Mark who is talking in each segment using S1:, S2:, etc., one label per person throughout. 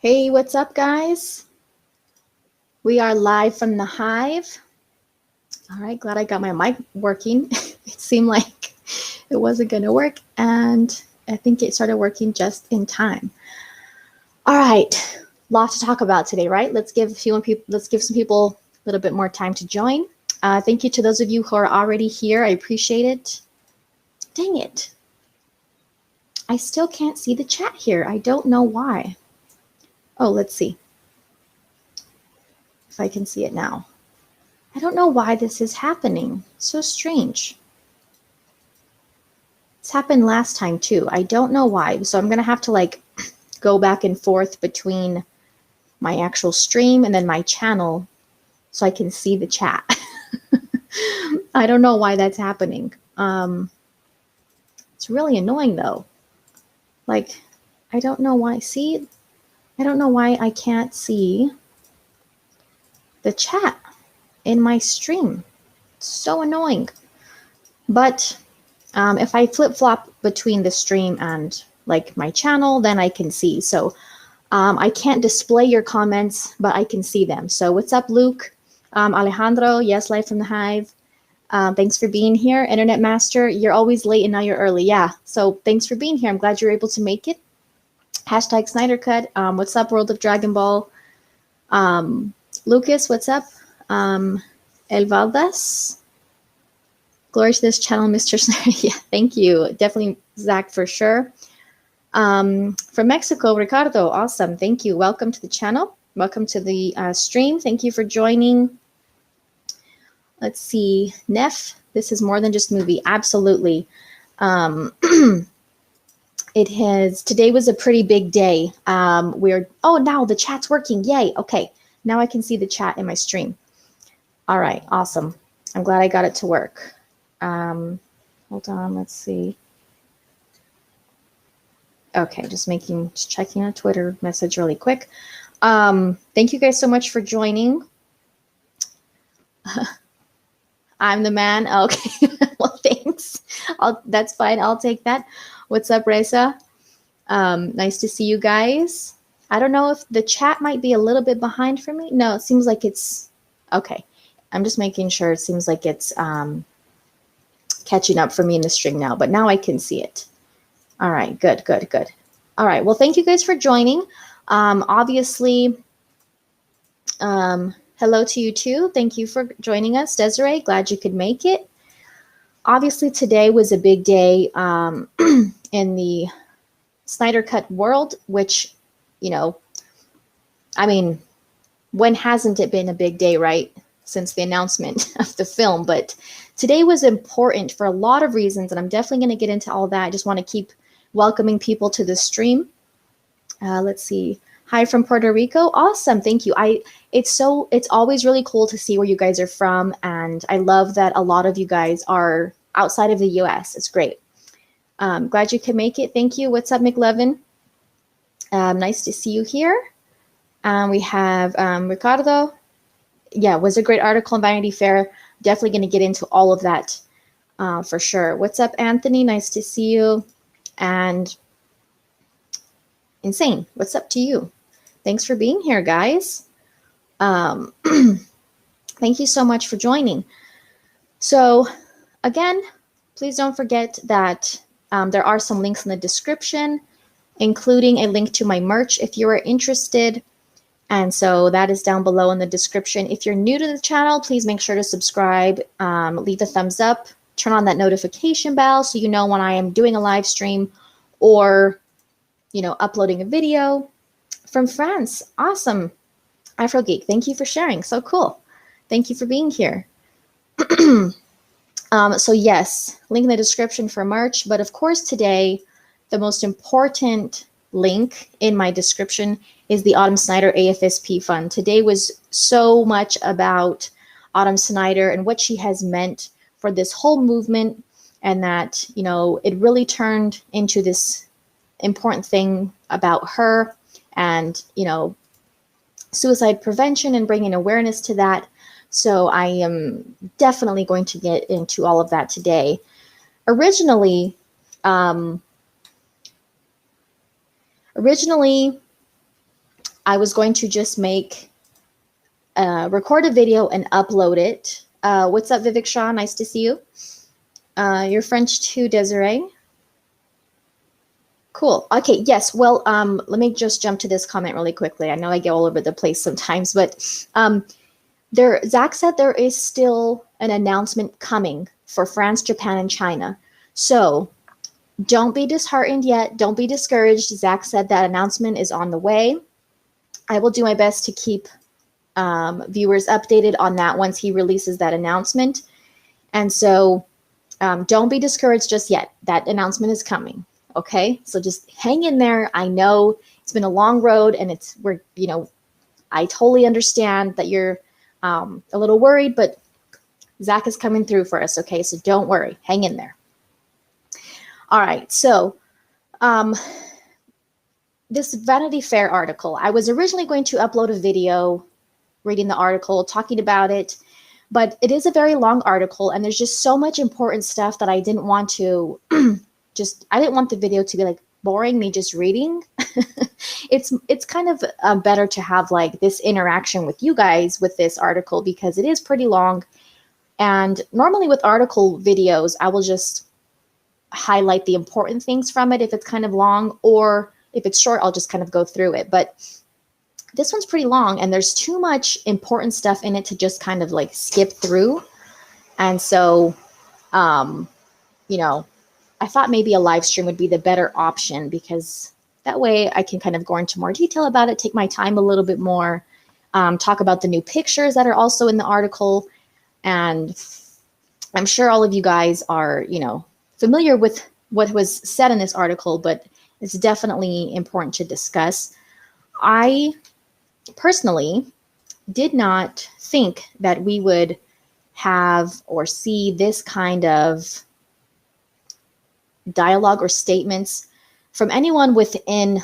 S1: Hey, what's up, guys? We are live from the Hive. All right, glad I got my mic working. It seemed like it wasn't going to work, and I think it started working just in time. All right, lot to talk about today, right? Let's give some people a little bit more time to join. Thank you to those of you who are already here. I appreciate it. Dang it. I still can't see the chat here. I don't know why. Oh, let's see if I can see it now. I don't know why this is happening. So strange. It's happened last time too. I don't know why. So I'm going to have to go back and forth between my actual stream and then my channel so I can see the chat. I don't know why that's happening. It's really annoying though. I don't know why. See, I don't know why I can't see the chat in my stream. It's so annoying. But if I flip-flop between the stream and my channel, then I can see. So I can't display your comments, but I can see them. So what's up, Luke? Alejandro, yes, live from the Hive. Thanks for being here. Internet Master, you're always late and now you're early. Yeah, so thanks for being here. I'm glad you're able to make it. Hashtag Snyder Cut. What's up, World of Dragon Ball? Lucas, what's up? El Valdes. Glory to this channel, Mr. Snyder. Yeah, thank you. Definitely Zack for sure. From Mexico, Ricardo, awesome. Thank you. Welcome to the channel. Welcome to the stream. Thank you for joining. Let's see. Neff, this is more than just movie. Absolutely. Today was a pretty big day. Now the chat's working. Yay. Okay. Now I can see the chat in my stream. All right. Awesome. I'm glad I got it to work. Hold on, let's see. Okay, just checking a Twitter message really quick. Thank you guys so much for joining. I'm the man. Okay, well, thanks. That's fine. I'll take that. What's up, Reza? Nice to see you guys. I don't know if the chat might be a little bit behind for me. No, it seems like it's okay. I'm just making sure. It seems like it's catching up for me in the stream now, but now I can see it. All right, good. All right, well, thank you guys for joining. Obviously, hello to you too. Thank you for joining us, Desiree. Glad you could make it. Obviously, today was a big day in the Snyder Cut world, which, when hasn't it been a big day, right? Since the announcement of the film, but today was important for a lot of reasons, and I'm definitely going to get into all that. I just want to keep welcoming people to the stream. Let's see. Hi from Puerto Rico. Awesome. Thank you. It's always really cool to see where you guys are from, and I love that a lot of you guys are outside of the US. It's great. Glad you can make it. Thank you. What's up, McLevin? Nice to see you here. We have Ricardo. Yeah, it was a great article in Vanity Fair. Definitely going to get into all of that for sure. What's up, Anthony? Nice to see you. And Insane, what's up to you? Thanks for being here, guys. Thank you so much for joining. So again, please don't forget that there are some links in the description, including a link to my merch if you are interested. And so that is down below in the description. If you're new to the channel, please make sure to subscribe, leave a thumbs up, turn on that notification bell so you know when I am doing a live stream or, uploading a video. From France, awesome. Afro Geek, thank you for sharing. So cool. Thank you for being here. So yes, link in the description for merch. But of course, today, the most important link in my description is the Autumn Snyder AFSP Fund. Today was so much about Autumn Snyder and what she has meant for this whole movement, and that, it really turned into this important thing about her and, suicide prevention and bringing awareness to that. So I am definitely going to get into all of that today. Originally, I was going to just record a video and upload it. What's up, Vivek Shaw? Nice to see you. You're French too, Desiree. Cool. Okay, yes. Well, let me just jump to this comment really quickly. I know I get all over the place sometimes, but Zack said there is still an announcement coming for France, Japan, and China. So don't be disheartened yet. Don't be discouraged. Zack said that announcement is on the way. I will do my best to keep viewers updated on that once he releases that announcement. And so don't be discouraged just yet. That announcement is coming. Okay, so just hang in there. I know it's been a long road, and I totally understand that you're a little worried, but Zack is coming through for us. Okay, so don't worry, hang in there. All right, so this Vanity Fair article, I was originally going to upload a video reading the article, talking about it, but it is a very long article, and there's just so much important stuff that I didn't want to I didn't want the video to be like boring, me just reading. It's kind of better to have like this interaction with you guys with this article, because it is pretty long. And normally with article videos, I will just highlight the important things from it if it's kind of long, or if it's short, I'll just kind of go through it. But this one's pretty long, and there's too much important stuff in it to just kind of like skip through. And so, I thought maybe a live stream would be the better option, because that way I can kind of go into more detail about it, take my time a little bit more, talk about the new pictures that are also in the article. And I'm sure all of you guys are, familiar with what was said in this article, but it's definitely important to discuss. I personally did not think that we would have or see this kind of dialogue or statements from anyone within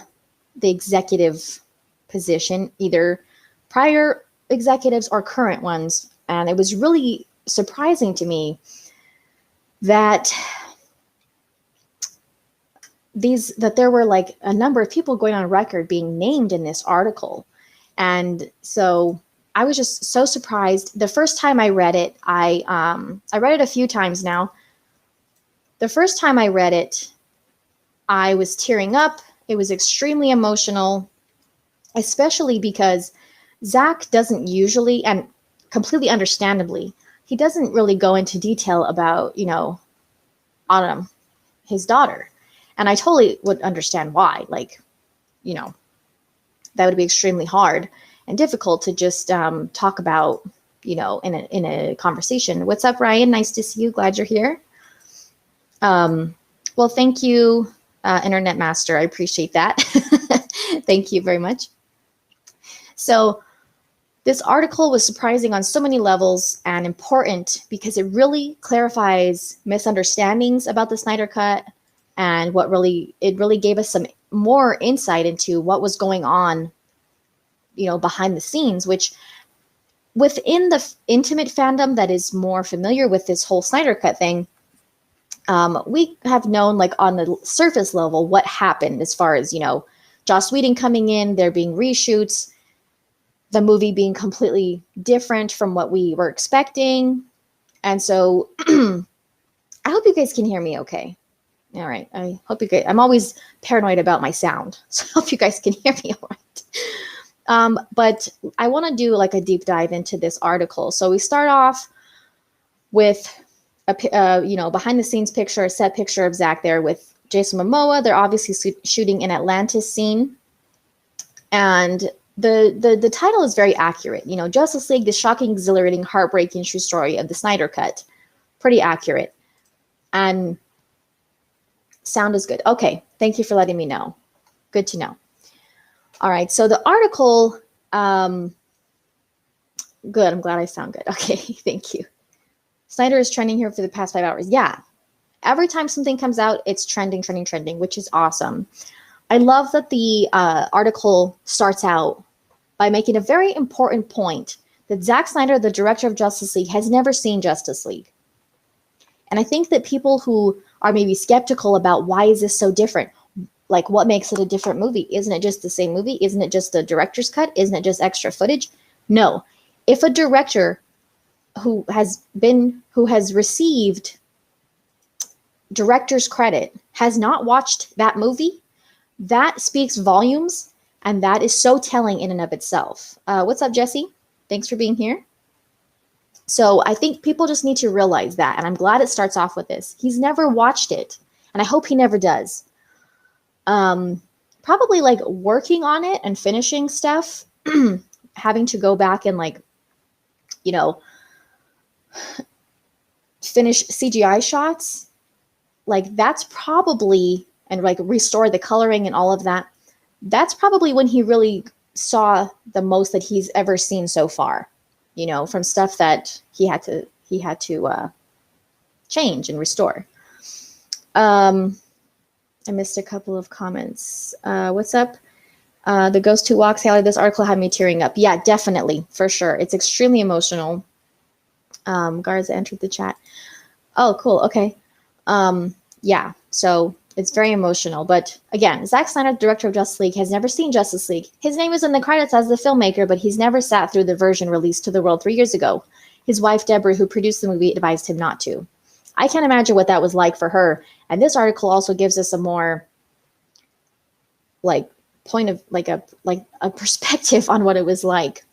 S1: the executive position, either prior executives or current ones. And it was really surprising to me that there were like a number of people going on record being named in this article. And so I was just so surprised. The first time I read it, I read it a few times now. The first time I read it, I was tearing up. It was extremely emotional, especially because Zack doesn't usually, and completely understandably, he doesn't really go into detail about, Autumn, his daughter. And I totally would understand why. Like, that would be extremely hard and difficult to just talk about, in a conversation. What's up, Ryan? Nice to see you. Glad you're here. Well, thank you, Internet Master. I appreciate that. Thank you very much. So this article was surprising on so many levels and important because it really clarifies misunderstandings about the Snyder Cut, and it really gave us some more insight into what was going on, behind the scenes, which within the intimate fandom that is more familiar with this whole Snyder Cut thing, we have known, like, on the surface level what happened as far as, Joss Whedon coming in, there being reshoots, the movie being completely different from what we were expecting. And so I hope you guys can hear me okay. All right. I hope you guys, I'm always paranoid about my sound, so I hope you guys can hear me all right. But I want to do like a deep dive into this article. So we start off with a behind the scenes picture, a set picture of Zack there with Jason Momoa. They're obviously shooting an Atlantis scene, and the title is very accurate. Justice League: The Shocking, Exhilarating, Heartbreaking True Story of the Snyder Cut. Pretty accurate, and sound is good. Okay, thank you for letting me know. Good to know. All right, so the article, good. I'm glad I sound good. Okay, thank you. Snyder is trending here for the past 5 hours. Yeah, every time something comes out, it's trending, which is awesome. I love that the article starts out by making a very important point that Zack Snyder, the director of Justice League, has never seen Justice League. And I think that people who are maybe skeptical about why is this so different, Like, what makes it a different movie? Isn't it just the same movie? Isn't it just the director's cut? Isn't it just extra footage? No. If a director who has received director's credit has not watched that movie, that speaks volumes, and that is so telling in and of itself. What's up, Jesse? Thanks for being here. So I think people just need to realize that, and I'm glad it starts off with this. He's never watched it, and I hope he never does. Probably like working on it and finishing stuff, having to go back and like, you know, finish CGI shots. Like that's probably, and like restore the coloring and all of that. That's probably when he really saw the most that he's ever seen so far, you know, from stuff that he had to change and restore. I missed a couple of comments. What's up? The Ghost Who Walks, Haley, this article had me tearing up. Yeah, definitely, for sure. It's extremely emotional. Guards entered the chat. Oh, cool. Okay. Yeah, so it's very emotional. But again, Zack Snyder, director of Justice League, has never seen Justice League. His name is in the credits as the filmmaker, but he's never sat through the version released to the world 3 years ago. His wife, Deborah, who produced the movie, advised him not to. I can't imagine what that was like for her. And this article also gives us a more like point of like a perspective on what it was like.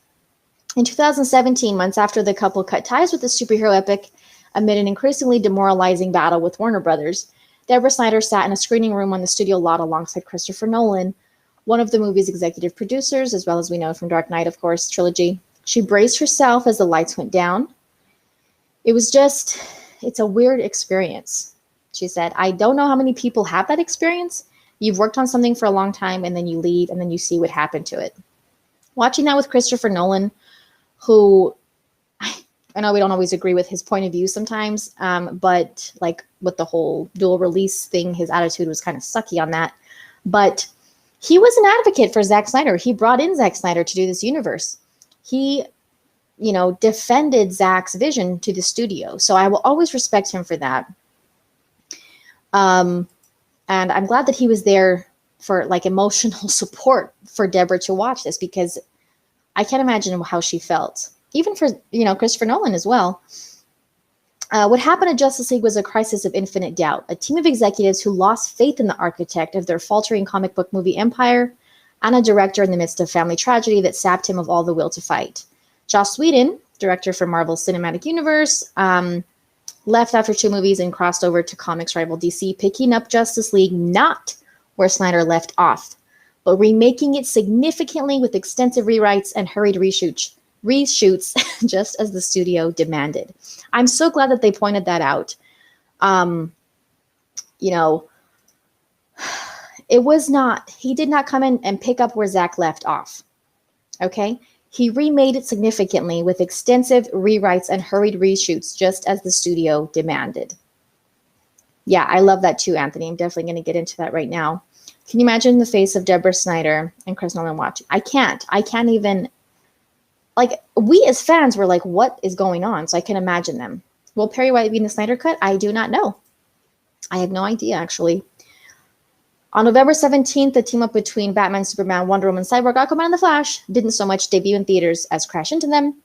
S1: In 2017, months after the couple cut ties with the superhero epic amid an increasingly demoralizing battle with Warner Brothers, Deborah Snyder sat in a screening room on the studio lot alongside Christopher Nolan, one of the movie's executive producers, as well as we know from Dark Knight, of course, trilogy. She braced herself as the lights went down. It's a weird experience, she said. I don't know how many people have that experience. You've worked on something for a long time and then you leave and then you see what happened to it. Watching that with Christopher Nolan, who I know we don't always agree with his point of view sometimes, but like with the whole dual release thing, his attitude was kind of sucky on that. But he was an advocate for Zack Snyder. He brought in Zack Snyder to do this universe. He, you know, defended Zack's vision to the studio. So I will always respect him for that. And I'm glad that he was there for like emotional support for Deborah to watch this, because I can't imagine how she felt. Even for, you know, Christopher Nolan as well. What happened at Justice League was a crisis of infinite doubt. A team of executives who lost faith in the architect of their faltering comic book movie empire, and a director in the midst of family tragedy that sapped him of all the will to fight. Joss Whedon, director for Marvel's Cinematic Universe, left after 2 movies and crossed over to comics rival DC, picking up Justice League not where Snyder left off, but remaking it significantly with extensive rewrites and hurried reshoots, just as the studio demanded. I'm so glad that they pointed that out. You know, he did not come in and pick up where Zack left off. Okay? He remade it significantly with extensive rewrites and hurried reshoots, just as the studio demanded. Yeah, I love that too, Anthony. I'm definitely going to get into that right now. Can you imagine the face of Deborah Snyder and Chris Nolan watching? I can't even, like, we as fans were like, what is going on? So I can imagine them. Will Perry White be in the Snyder Cut? I do not know. I have no idea, actually. On November 17th, the team up between Batman, Superman, Wonder Woman, Cyborg, Aquaman, and The Flash didn't so much debut in theaters as crash into them.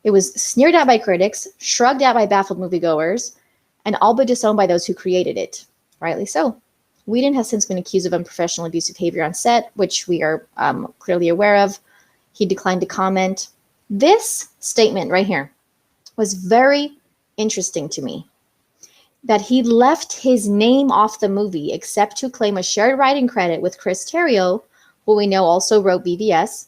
S1: It was sneered at by critics, shrugged at by baffled moviegoers, and all but disowned by those who created it. Rightly so. Whedon has since been accused of unprofessional abusive behavior on set, which we are clearly aware of. He declined to comment. This statement right here was very interesting to me. That he left his name off the movie except to claim a shared writing credit with Chris Terrio, who we know also wrote BVS.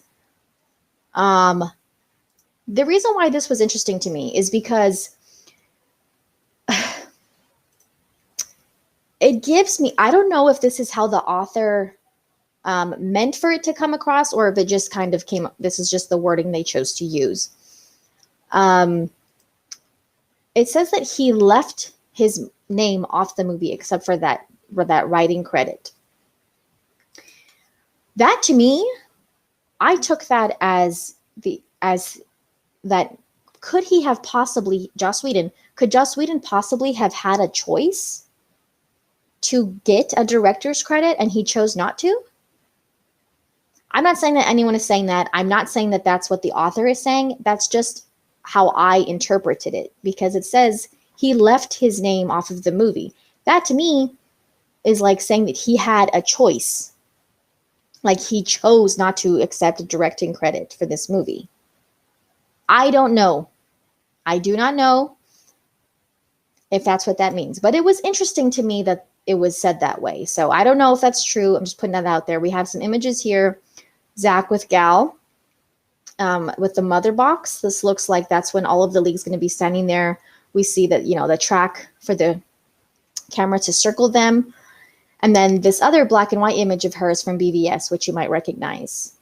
S1: The reason why this was interesting to me is because it gives me, I don't know if this is how the author meant for it to come across, or if it just kind of came, this is just the wording they chose to use. It says that he left his name off the movie except for that writing credit. That to me, I took that as that could he have possibly, Joss Whedon, could Joss Whedon possibly have had a choice to get a director's credit and he chose not to? I'm not saying that anyone is saying that. I'm not saying that that's what the author is saying. That's just how I interpreted it, because it says he left his name off of the movie. That to me is like saying that he had a choice. Like he chose not to accept a directing credit for this movie. I don't know. I do not know if that's what that means. But it was interesting to me that it was said that way. So I don't know if that's true. I'm just putting that out there. We have some images here. Zack with Gal with the mother box. This looks like that's when all of the league's going to be standing there. We see that, you know, the track for the camera to circle them. And then this other black and white image of hers from BVS, which you might recognize.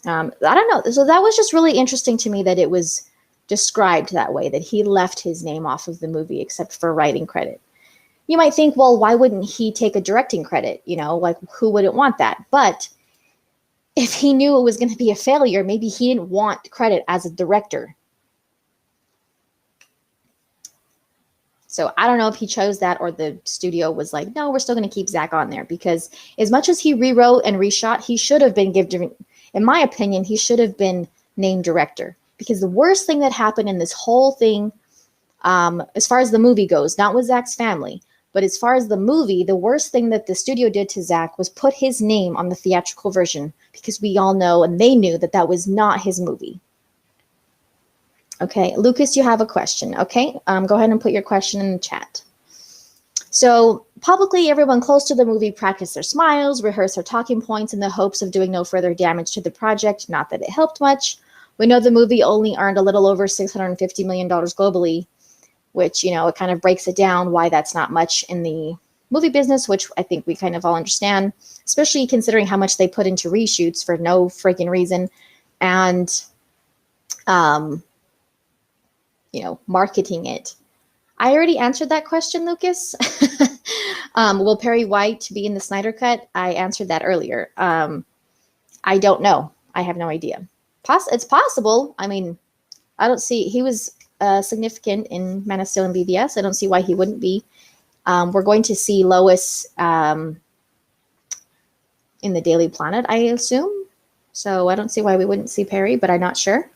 S1: I don't know. So that was just really interesting to me that it was described that way, that he left his name off of the movie except for writing credit. You might think, well, why wouldn't he take a directing credit? You know, like who wouldn't want that? But if he knew it was going to be a failure, maybe he didn't want credit as a director. So I don't know if he chose that or the studio was like, no, we're still going to keep Zack on there, because as much as he rewrote and reshot, he should have been given, in my opinion, he should have been named director, because the worst thing that happened in this whole thing, as far as the movie goes, not with Zack's family, but as far as the movie, the worst thing that the studio did to Zack was put his name on the theatrical version, because we all know, and they knew, that that was not his movie. Okay, Lucas, you have a question. Okay, go ahead and put your question in the chat. So publicly, everyone close to the movie practiced their smiles, rehearsed their talking points in the hopes of doing no further damage to the project. Not that it helped much. We know the movie only earned a little over $650 million globally, which, you know, it kind of breaks it down why that's not much in the movie business, which I think we kind of all understand, especially considering how much they put into reshoots for no freaking reason. And, you know, marketing it. I already answered that question, Lucas. Will Perry White be in the Snyder Cut? I answered that earlier. I don't know. I have no idea. It's possible. I mean, I don't see, he was significant in Man of Steel and BVS. I don't see why he wouldn't be. We're going to see Lois in the Daily Planet, I assume. So I don't see why we wouldn't see Perry, but I'm not sure.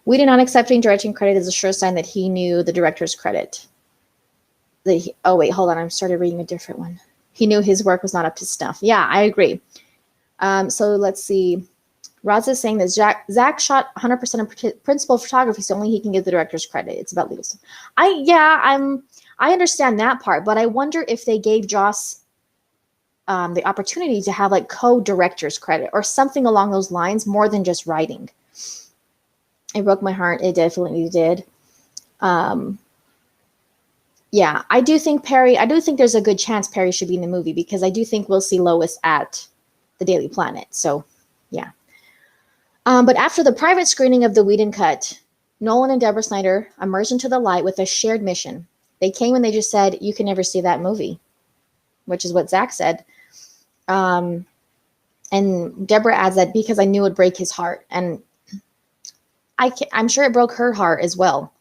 S1: Whedon not accepting directing credit is a sure sign that he knew the director's credit. Oh, wait, hold on. I started reading a different one. He knew his work was not up to snuff. Yeah, I agree. So let's see. Raza is saying that Zack shot 100% of principal photography, so only he can get the director's credit. It's about legal stuff. I understand that part, but I wonder if they gave Joss the opportunity to have like co-director's credit or something along those lines, more than just writing. It broke my heart. It definitely did. Yeah, I do think there's a good chance Perry should be in the movie, because I do think we'll see Lois at the Daily Planet. So, yeah. But after the private screening of the Whedon cut, Nolan and Deborah Snyder emerged into the light with a shared mission. They came and they just said, you can never see that movie, which is what Zack said. And Deborah adds that because I knew it would break his heart. And I'm sure it broke her heart as well.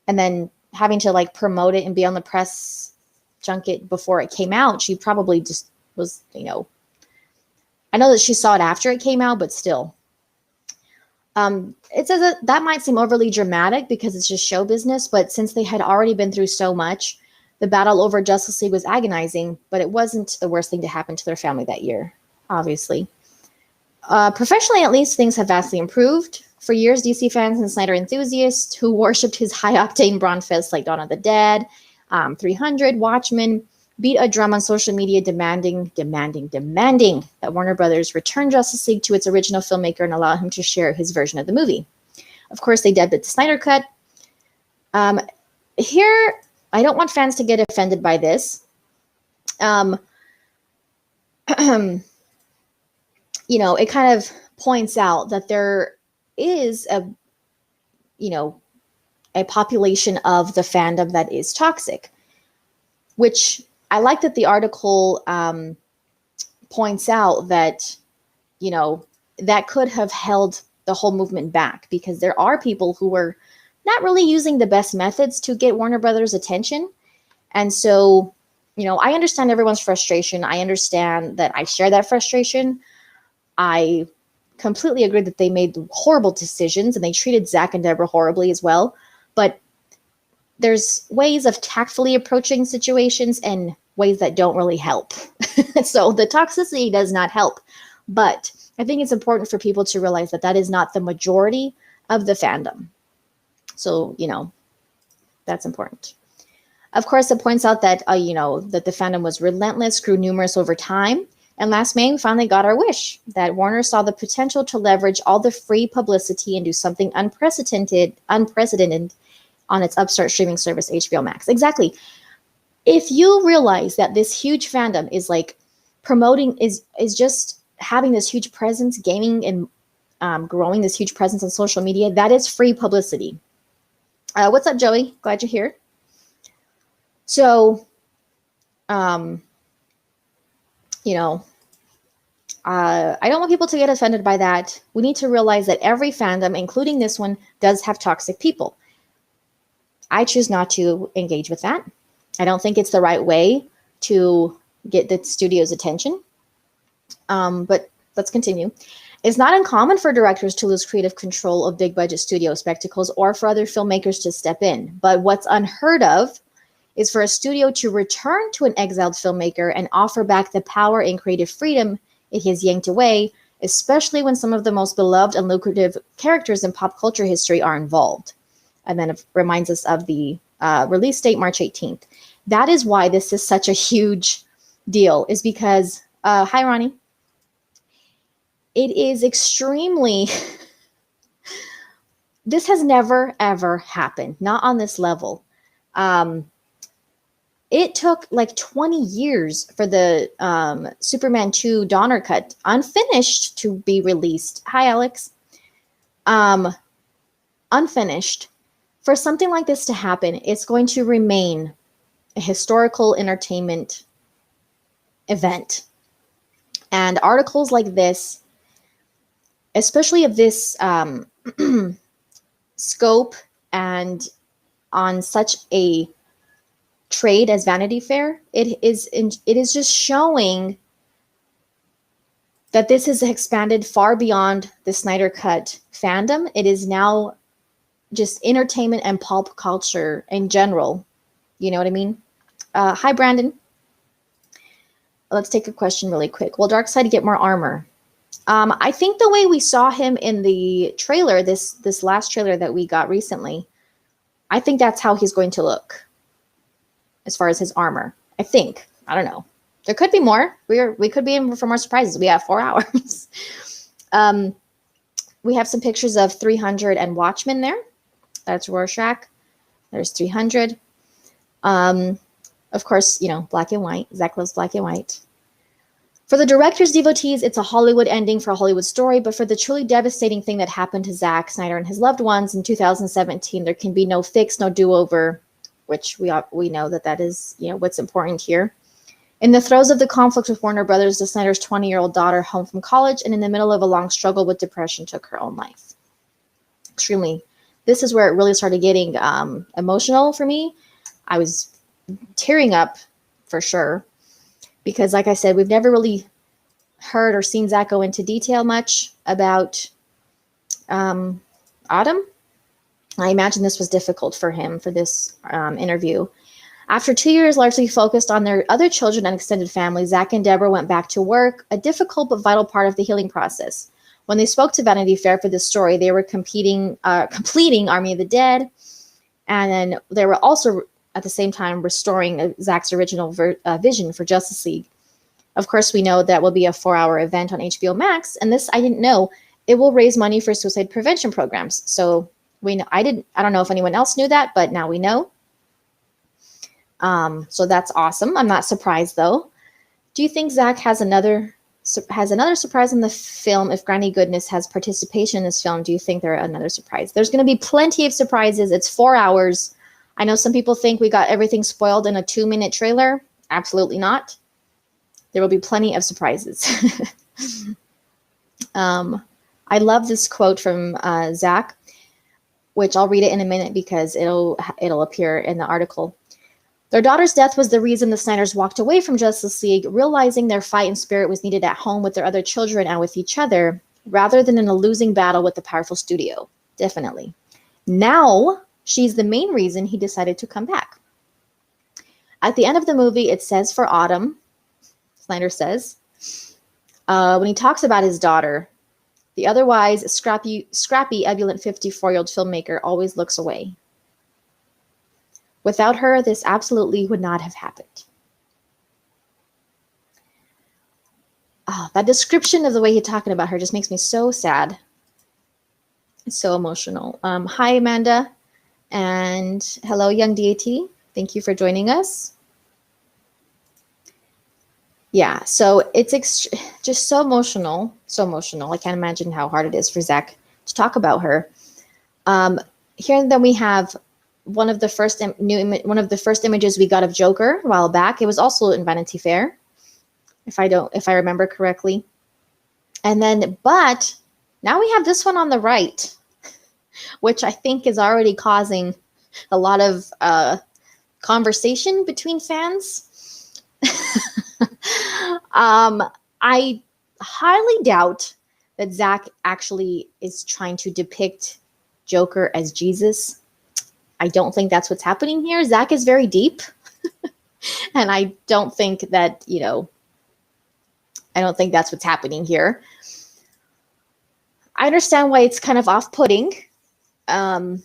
S1: And then having to like promote it and be on the press junket before it came out, she probably just was, you know, I know that she saw it after it came out, but still. It says that might seem overly dramatic because it's just show business, but since they had already been through so much, the battle over Justice League was agonizing, but it wasn't the worst thing to happen to their family that year, obviously. Professionally, at least, things have vastly improved. For years, DC fans and Snyder enthusiasts who worshipped his high-octane Braun fest like Dawn of the Dead, 300, Watchmen, beat a drum on social media demanding that Warner Brothers return Justice League to its original filmmaker and allow him to share his version of the movie. Of course, they dubbed it the Snyder Cut. Here, I don't want fans to get offended by this. You know, it kind of points out that there is a population of the fandom that is toxic, which I like that the article points out that, you know, that could have held the whole movement back, because there are people who were not really using the best methods to get Warner Brothers attention. And so I understand everyone's frustration. I understand that I share that frustration. I completely agree that they made horrible decisions and they treated Zack and Deborah horribly as well. But there's ways of tactfully approaching situations and ways that don't really help. So the toxicity does not help. But I think it's important for people to realize that that is not the majority of the fandom. So, that's important. Of course, it points out that, that the fandom was relentless, grew numerous over time. And last May, we finally got our wish that Warner saw the potential to leverage all the free publicity and do something unprecedented on its upstart streaming service, HBO Max. Exactly. If you realize that this huge fandom is like promoting, is just having this huge presence, gaining and growing this huge presence on social media, that is free publicity. What's up, Joey? Glad you're here. So, I don't want people to get offended by that. We need to realize that every fandom, including this one, does have toxic people. I choose not to engage with that. I don't think it's the right way to get the studio's attention. But let's continue. It's not uncommon for directors to lose creative control of big budget studio spectacles or for other filmmakers to step in. But what's unheard of is for a studio to return to an exiled filmmaker and offer back the power and creative freedom it has yanked away, especially when some of the most beloved and lucrative characters in pop culture history are involved. And then it reminds us of the release date, March 18th. That is why this is such a huge deal, is because, hi, Ronnie. It is extremely, this has never, ever happened, not on this level. It took like 20 years for the Superman 2 Donner Cut, unfinished, to be released. Hi, Alex. Unfinished. For something like this to happen, it's going to remain a historical entertainment event. And articles like this, especially of this scope and on such a trade as Vanity Fair, it is just showing that this has expanded far beyond the Snyder Cut fandom. It is now just entertainment and pulp culture in general. You know what I mean? Hi, Brandon. Let's take a question really quick. Will Darkseid get more armor? I think the way we saw him in the trailer, this last trailer that we got recently, I think that's how he's going to look as far as his armor. I think. I don't know. There could be more. We could be in for more surprises. We have 4 hours. We have some pictures of 300 and Watchmen there. That's Rorschach. There's 300. Of course, black and white. Zack loves black and white. For the director's devotees, it's a Hollywood ending for a Hollywood story, but for the truly devastating thing that happened to Zack Snyder and his loved ones in 2017, there can be no fix, no do-over, which we know that is, what's important here. In the throes of the conflict with Warner Brothers, the Snyder's 20-year-old daughter, home from college and in the middle of a long struggle with depression, took her own life. Extremely. This is where it really started getting emotional for me. I was tearing up for sure. Because like I said, we've never really heard or seen Zack go into detail much about Autumn. I imagine this was difficult for him for this interview. After 2 years largely focused on their other children and extended family, Zack and Deborah went back to work, a difficult but vital part of the healing process. When they spoke to Vanity Fair for this story, they were completing Army of the Dead, and then they were also at the same time restoring Zack's original vision for Justice League. Of course, we know that will be a 4-hour event on HBO Max, and this I didn't know. It will raise money for suicide prevention programs. So we know, I don't know if anyone else knew that, but now we know. So that's awesome. I'm not surprised though. Do you think Zack has another surprise in the film? If Granny Goodness has participation in this film, do you think there are another surprise? There's going to be plenty of surprises. It's 4 hours. I know some people think we got everything spoiled in a 2-minute trailer. Absolutely not. There will be plenty of surprises. I love this quote from Zack, which I'll read it in a minute because it'll appear in the article. Their daughter's death was the reason the Snyders walked away from Justice League, realizing their fight and spirit was needed at home with their other children and with each other, rather than in a losing battle with the powerful studio. Definitely. Now, she's the main reason he decided to come back. At the end of the movie, it says for Autumn, Snyder says, when he talks about his daughter, the otherwise scrappy, ebullient 54-year-old filmmaker always looks away. Without her, this absolutely would not have happened. Oh, that description of the way he's talking about her just makes me so sad. It's so emotional. Hi, Amanda. And hello, young deity. Thank you for joining us. Yeah, so it's just so emotional. So emotional. I can't imagine how hard it is for Zack to talk about her. Here then we have one of the first images we got of Joker a while back. It was also in Vanity Fair, if I remember correctly. And then, but now we have this one on the right, which I think is already causing a lot of conversation between fans. I highly doubt that Zack actually is trying to depict Joker as Jesus. I don't think that's what's happening here. Zack is very deep. And I don't think that, I don't think that's what's happening here. I understand why it's kind of off-putting and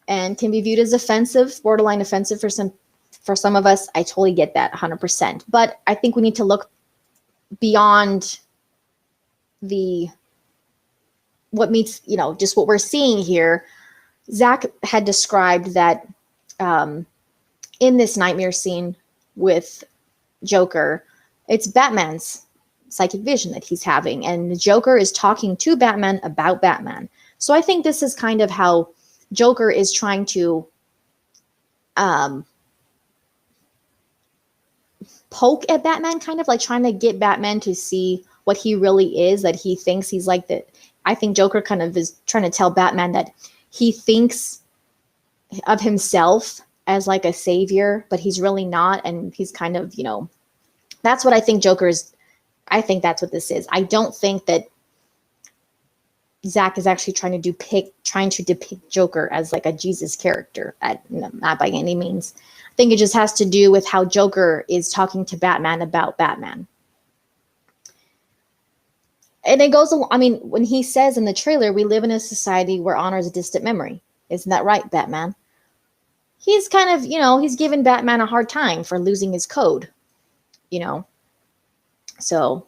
S1: can be viewed as offensive, borderline offensive for some of us. I totally get that 100%. But I think we need to look beyond what meets, just what we're seeing here. Zack had described that in this nightmare scene with Joker, it's Batman's psychic vision that he's having, and the Joker is talking to Batman about Batman. So I think this is kind of how Joker is trying to poke at Batman, kind of like trying to get Batman to see what he really is, that he thinks he's like that. I think Joker kind of is trying to tell Batman that he thinks of himself as like a savior, but he's really not. And he's kind of, that's what I think Joker is. I think that's what this is. I don't think that Zack is actually trying to depict Joker as like a Jesus character, not by any means. I think it just has to do with how Joker is talking to Batman about Batman. And it goes along, when he says in the trailer, we live in a society where honor is a distant memory. Isn't that right, Batman? He's kind of, he's giving Batman a hard time for losing his code, So,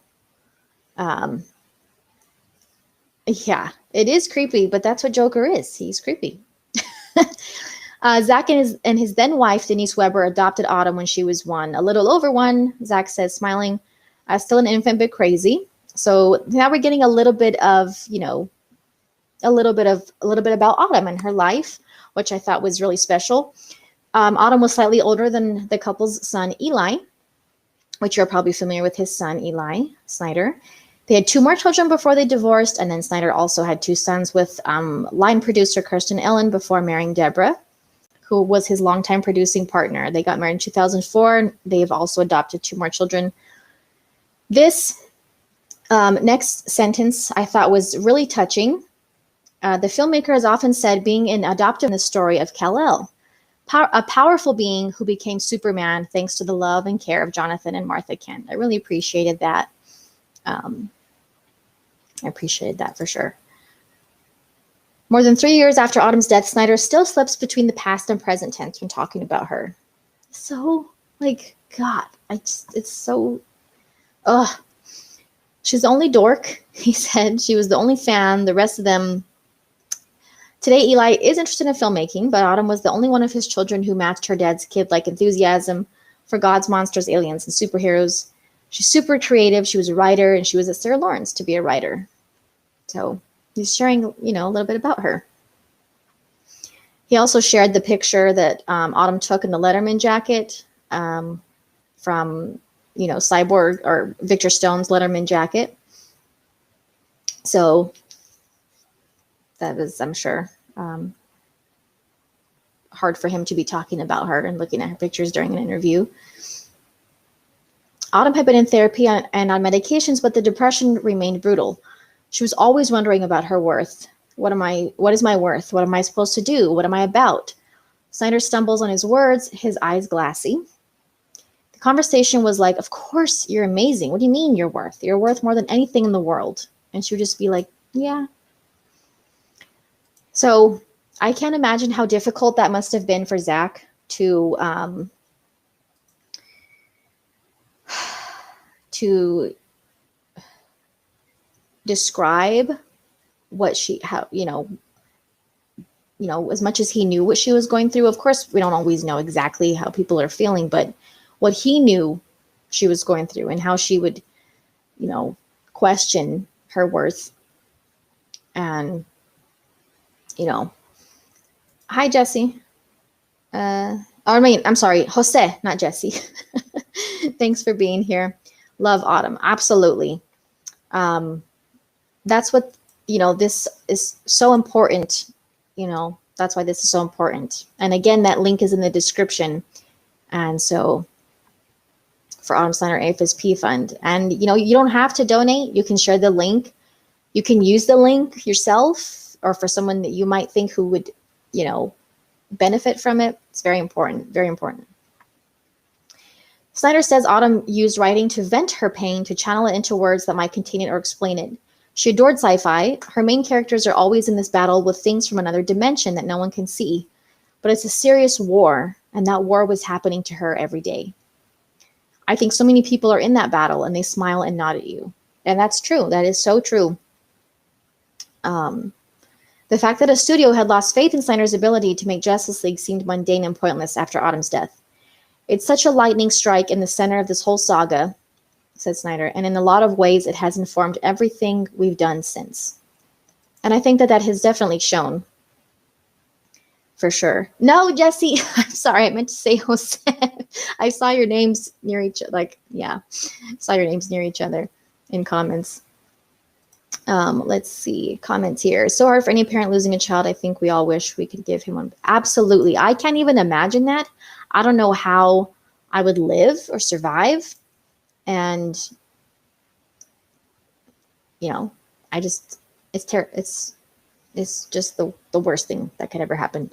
S1: yeah, it is creepy, but that's what Joker is. He's creepy. Zack and his then wife, Denise Weber, adopted Autumn when she was a little over one, Zack says, smiling. Still an infant, but crazy. So now we're getting a little bit of, a little bit about Autumn and her life, which I thought was really special. Autumn was slightly older than the couple's son, Eli, which you're probably familiar with his son, Eli Snyder. They had 2 more children before they divorced, and then Snyder also had 2 sons with line producer Kirsten Ellen before marrying Deborah, who was his longtime producing partner. They got married in 2004, and they've also adopted 2 more children. This next sentence I thought was really touching. The filmmaker has often said being an adoptive in the story of Kal-El, a powerful being who became Superman thanks to the love and care of Jonathan and Martha Kent. I really appreciated that. I appreciated that for sure. More than 3 years after Autumn's death, Snyder still slips between the past and present tense when talking about her. So, God, it's so, ugh. She's the only dork, he said. She was the only fan. The rest of them. Today, Eli is interested in filmmaking, but Autumn was the only one of his children who matched her dad's kid-like enthusiasm for gods, monsters, aliens, and superheroes. She's super creative. She was a writer, and she was at Sarah Lawrence to be a writer. So he's sharing, a little bit about her. He also shared the picture that Autumn took in the Letterman jacket from Cyborg or Victor Stone's Letterman jacket. So that was, I'm sure. hard for him to be talking about her and looking at her pictures during an interview. Autumn had been in therapy and on medications, but the depression remained brutal. She was always wondering about her worth. What is my worth? What am I supposed to do? What am I about? Snyder stumbles on his words, his eyes glassy. The conversation was like, of course you're amazing. What do you mean you're worth? You're worth more than anything in the world. And she would just be like, yeah. So I can't imagine how difficult that must have been for Zack to describe what as much as he knew what she was going through. Of course, we don't always know exactly how people are feeling, but what he knew she was going through and how she would, question her worth. And, hi, Jesse. I'm sorry, Jose, not Jesse. Thanks for being here. Love Autumn. Absolutely. That's what, this is so important. That's why this is so important. And again, that link is in the description. And so for Autumn Snyder AFSP Fund. And, you don't have to donate. You can share the link. You can use the link yourself or for someone that you might think who would, benefit from it. It's very important. Very important. Snyder says Autumn used writing to vent her pain, to channel it into words that might contain it or explain it. She adored sci-fi. Her main characters are always in this battle with things from another dimension that no one can see. But it's a serious war, and that war was happening to her every day. I think so many people are in that battle, and they smile and nod at you. And that's true. That is so true. The fact that a studio had lost faith in Snyder's ability to make Justice League seemed mundane and pointless after Autumn's death. It's such a lightning strike in the center of this whole saga, said Snyder, and in a lot of ways it has informed everything we've done since. And I think that has definitely shown. For sure. No, Jesse, I'm sorry, I meant to say Jose. I saw your names near each other. Saw your names near each other in comments. Let's see, comments here. So hard for any parent losing a child. I think we all wish we could give him one. Absolutely. I can't even imagine that. I don't know how I would live or survive. And, it's just the worst thing that could ever happen.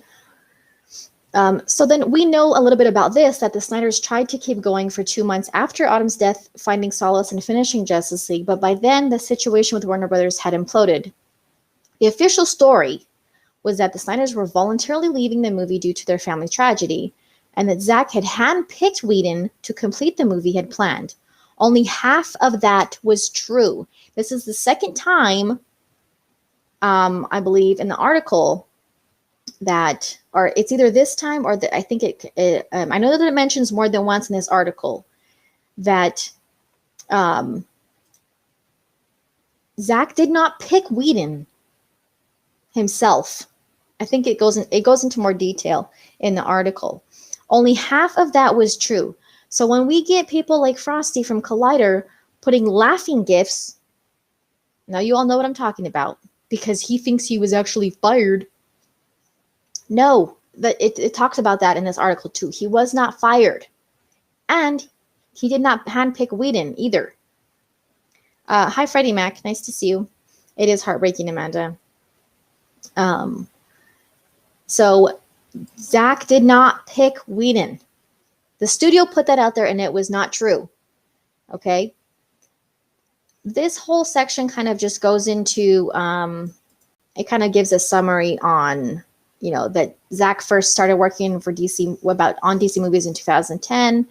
S1: So then we know a little bit about this, that the Snyders tried to keep going for 2 months after Autumn's death, finding solace in finishing Justice League. But by then, the situation with Warner Brothers had imploded. The official story was that the Snyders were voluntarily leaving the movie due to their family tragedy, and that Zack had handpicked Whedon to complete the movie he had planned. Only half of that was true. This is the second time, I believe, in the article that, or it's either this time or I think I know that it mentions more than once in this article that Zack did not pick Whedon himself. I think it goes into more detail in the article. Only half of that was true. So when we get people like Frosty from Collider putting laughing gifs, now you all know what I'm talking about, because he thinks he was actually fired. No, it talks about that in this article too. He was not fired. And he did not handpick Whedon either. Hi, Freddie Mac. Nice to see you. It is heartbreaking, Amanda. So Zack did not pick Whedon. The studio put that out there and it was not true. Okay. This whole section kind of just goes into, it kind of gives a summary on, that Zack first started working for DC on DC movies in 2010.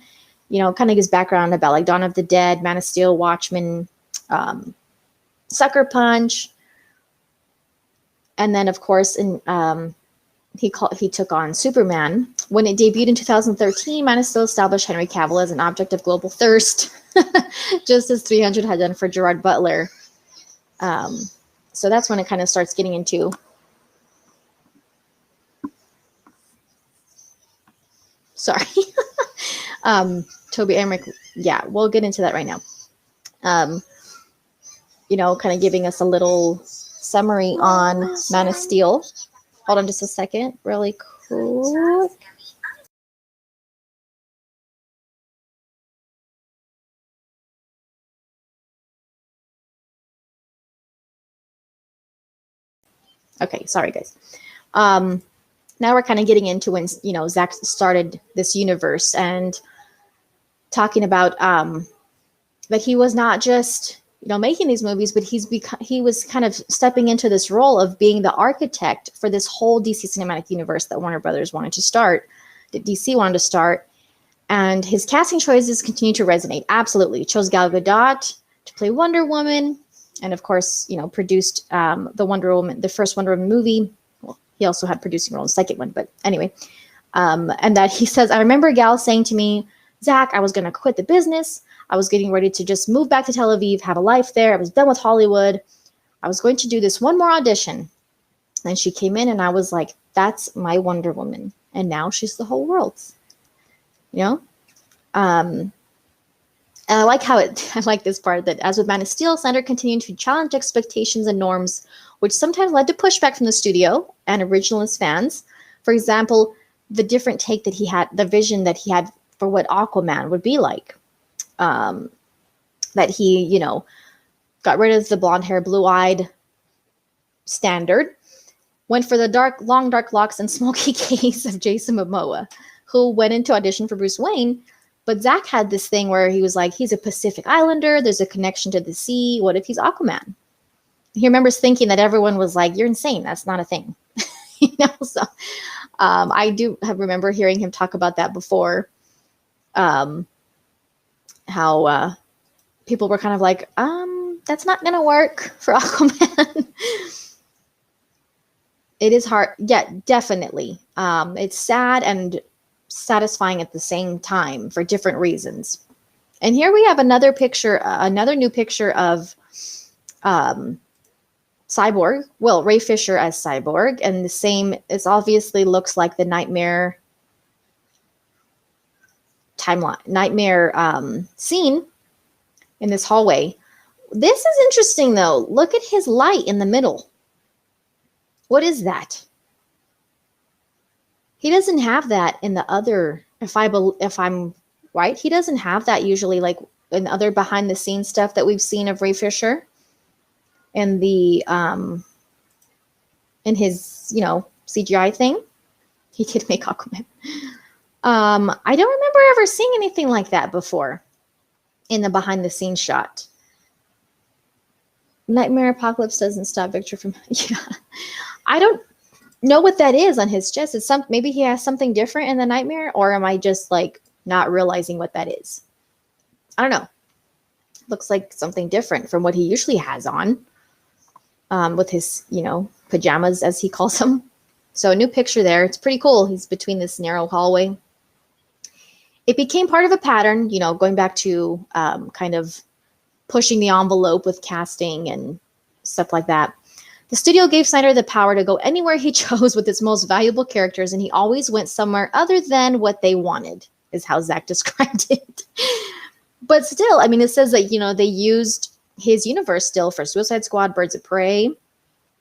S1: Kind of gives background about like Dawn of the Dead, Man of Steel, Watchmen, Sucker Punch. And then of course he took on Superman. When it debuted in 2013, Man of Steel established Henry Cavill as an object of global thirst, just as 300 had done for Gerard Butler. So that's when it kind of starts getting into. Sorry. Toby Emmerich. Yeah, we'll get into that right now. Kind of giving us a little summary on Man of Steel. Hold on just a second, really quick. Okay, sorry guys. Now we're kind of getting into when, you know, Zack started this universe and talking about that he was not just, you know, making these movies, but he was kind of stepping into this role of being the architect for this whole DC cinematic universe that Warner Brothers wanted to start, that DC wanted to start. And his casting choices continue to resonate. Absolutely. He chose Gal Gadot to play Wonder Woman. And of course, you know, produced the first Wonder Woman movie. Well, he also had producing role in the second one, but anyway. And that he says, I remember Gal saying to me, Zack, I was going to quit the business. I was getting ready to just move back to Tel Aviv, have a life there. I was done with Hollywood. I was going to do this one more audition. And she came in and I was like, that's my Wonder Woman. And now she's the whole world's, you know? And I like I like this part that as with Man of Steel, Snyder continued to challenge expectations and norms, which sometimes led to pushback from the studio and originalist fans. For example, the different take that he had, the vision that he had for what Aquaman would be like. That he, you know, got rid of the blonde hair, blue-eyed standard, went for the long dark locks and smoky gaze of Jason Momoa, who went into audition for Bruce Wayne. But Zack had this thing where he was like, he's a Pacific Islander. There's a connection to the sea. What if he's Aquaman? He remembers thinking that everyone was like, you're insane. That's not a thing. You know, so I do remember hearing him talk about that before. How people were kind of like, that's not going to work for Aquaman. It is hard. Yeah, definitely. It's sad and satisfying at the same time for different reasons. And here we have another picture, another new picture of Cyborg. Well, Ray Fisher as Cyborg, and the same. It obviously looks like the Knightmare timeline, Knightmare scene in this hallway. This is interesting, though. Look at his light in the middle. What is that? He doesn't have that in the other, if I'm right, he doesn't have that usually like in other behind the scenes stuff that we've seen of Ray Fisher and the in his, you know, CGI thing. He did make Aquaman. I don't remember ever seeing anything like that before in the behind the scenes shot. Nightmare Apocalypse doesn't stop Victor from yeah. I don't know what that is on his chest. It's maybe he has something different in the Nightmare, or am I just like not realizing what that is? I don't know. Looks like something different from what he usually has on, with his, you know, pajamas as he calls them. So a new picture there. It's pretty cool. He's between this narrow hallway. It became part of a pattern, you know, going back to kind of pushing the envelope with casting and stuff like that. The studio gave Snyder the power to go anywhere he chose with its most valuable characters, and he always went somewhere other than what they wanted, is how Zack described it. But still, I mean, it says that, you know, they used his universe still for Suicide Squad, Birds of Prey.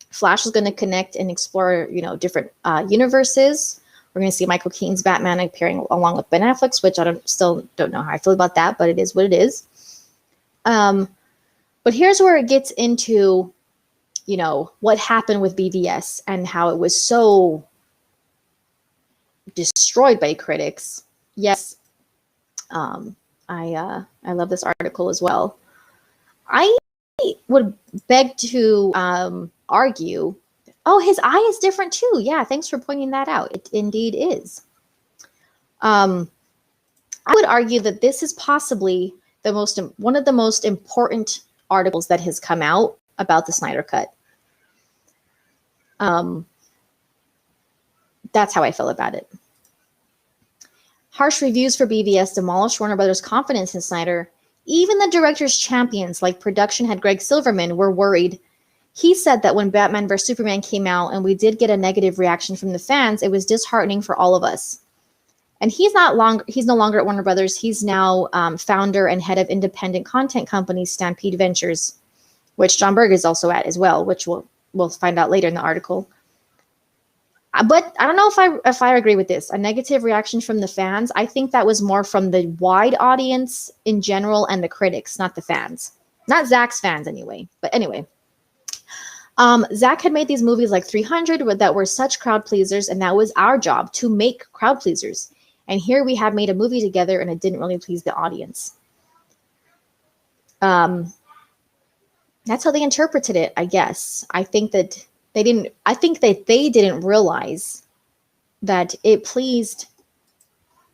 S1: Flash is going to connect and explore, you know, different universes. We're going to see Michael Keaton's Batman appearing along with Ben Affleck's, which still don't know how I feel about that, but it is what it is. But here's where it gets into, you know, what happened with BVS and how it was so destroyed by critics. Yes, I love this article as well. I would beg to argue, oh, his eye is different too. Yeah, thanks for pointing that out. It indeed is. I would argue that this is possibly one of the most important articles that has come out about the Snyder Cut. That's how I feel about it. Harsh reviews for BVS demolished Warner Brothers' confidence in Snyder. Even the director's champions, like production head Greg Silverman, were worried. He said that when Batman vs. Superman came out and we did get a negative reaction from the fans, it was disheartening for all of us. And he's no longer at Warner Brothers. He's now founder and head of independent content company Stampede Ventures, which John Berg is also at as well, which we'll find out later in the article. But I don't know if I agree with this. A negative reaction from the fans. I think that was more from the wide audience in general and the critics, not the fans. Not Zack's fans anyway. But anyway, Zack had made these movies like 300 that were such crowd pleasers, and that was our job to make crowd pleasers. And here we have made a movie together, and it didn't really please the audience. That's how they interpreted it, I guess. I think that they didn't realize that it pleased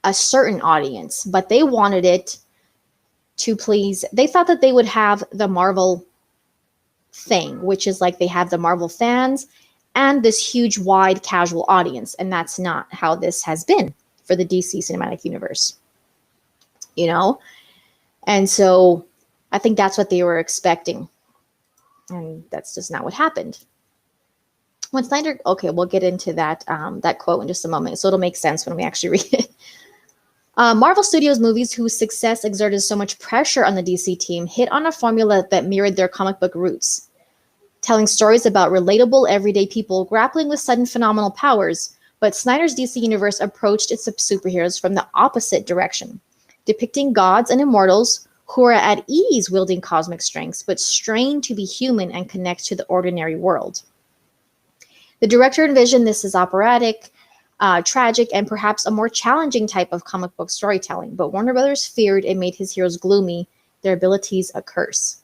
S1: a certain audience, but they wanted it to please. They thought that they would have the Marvel thing, which is like they have the Marvel fans and this huge, wide, casual audience. And that's not how this has been for the DC Cinematic Universe, you know? And so I think that's what they were expecting. And that's just not what happened. When Snyder, okay, we'll get into that that quote in just a moment, so it'll make sense when we actually read it. Marvel Studios movies whose success exerted so much pressure on the DC team hit on a formula that mirrored their comic book roots, telling stories about relatable, everyday people grappling with sudden phenomenal powers. But Snyder's DC universe approached its superheroes from the opposite direction, depicting gods and immortals who are at ease wielding cosmic strengths, but strain to be human and connect to the ordinary world. The director envisioned this as operatic, tragic, and perhaps a more challenging type of comic book storytelling, but Warner Brothers feared it made his heroes gloomy, their abilities a curse.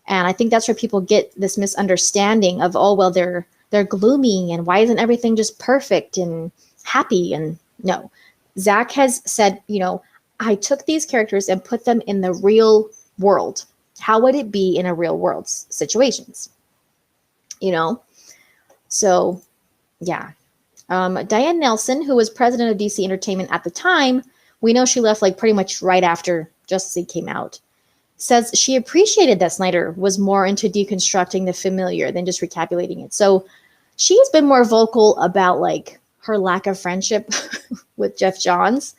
S1: And I think that's where people get this misunderstanding of, oh, well, they're gloomy, and why isn't everything just perfect and happy? And no, Zack has said, you know, I took these characters and put them in the real world. How would it be in a real world situations? You know? So, yeah. Diane Nelson, who was president of DC Entertainment at the time, we know she left like pretty much right after Justice League came out, says she appreciated that Snyder was more into deconstructing the familiar than just recapitulating it. So she's been more vocal about like her lack of friendship with Jeff Johns.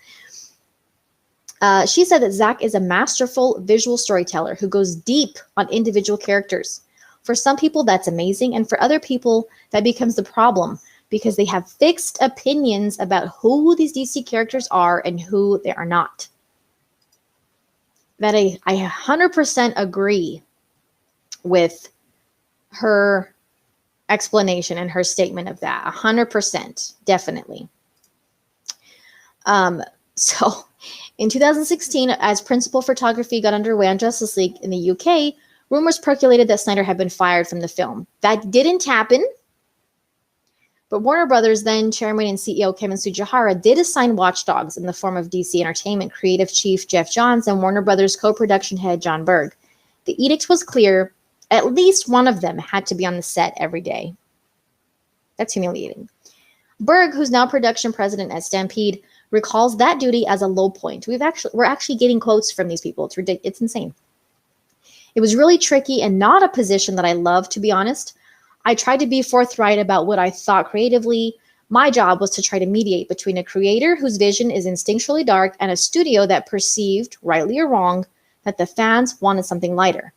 S1: She said that Zack is a masterful visual storyteller who goes deep on individual characters. For some people, that's amazing. And for other people, that becomes the problem because they have fixed opinions about who these DC characters are and who they are not. That I 100% agree with her explanation and her statement of that. 100%, definitely. So in 2016, as principal photography got underway on Justice League in the UK, rumors percolated that Snyder had been fired from the film. That didn't happen. But Warner Brothers, then chairman and CEO Kevin Tsujihara, did assign watchdogs in the form of DC Entertainment creative chief Jeff Johns and Warner Brothers co-production head John Berg. The edict was clear. At least one of them had to be on the set every day. That's humiliating. Berg, who's now production president at Stampede, recalls that duty as a low point. We're actually getting quotes from these people. It's ridiculous. It's insane. It was really tricky and not a position that I love, to be honest. I tried to be forthright about what I thought creatively. My job was to try to mediate between a creator whose vision is instinctually dark and a studio that perceived, rightly or wrong, that the fans wanted something lighter.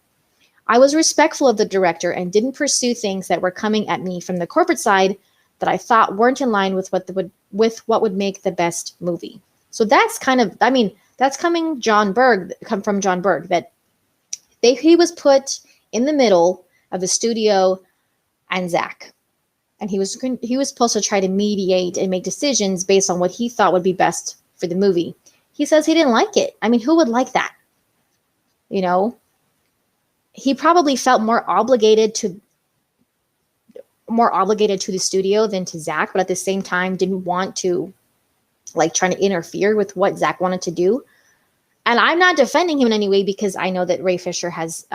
S1: I was respectful of the director and didn't pursue things that were coming at me from the corporate side that I thought weren't in line with what would make the best movie. So that's kind of, I mean, that's come from John Berg, that he was put in the middle of the studio and Zack. And he was supposed to try to mediate and make decisions based on what he thought would be best for the movie. He says he didn't like it. I mean, who would like that? You know, he probably felt more obligated to the studio than to Zack, but at the same time didn't want to like trying to interfere with what Zack wanted to do. And I'm not defending him in any way because I know that Ray Fisher has,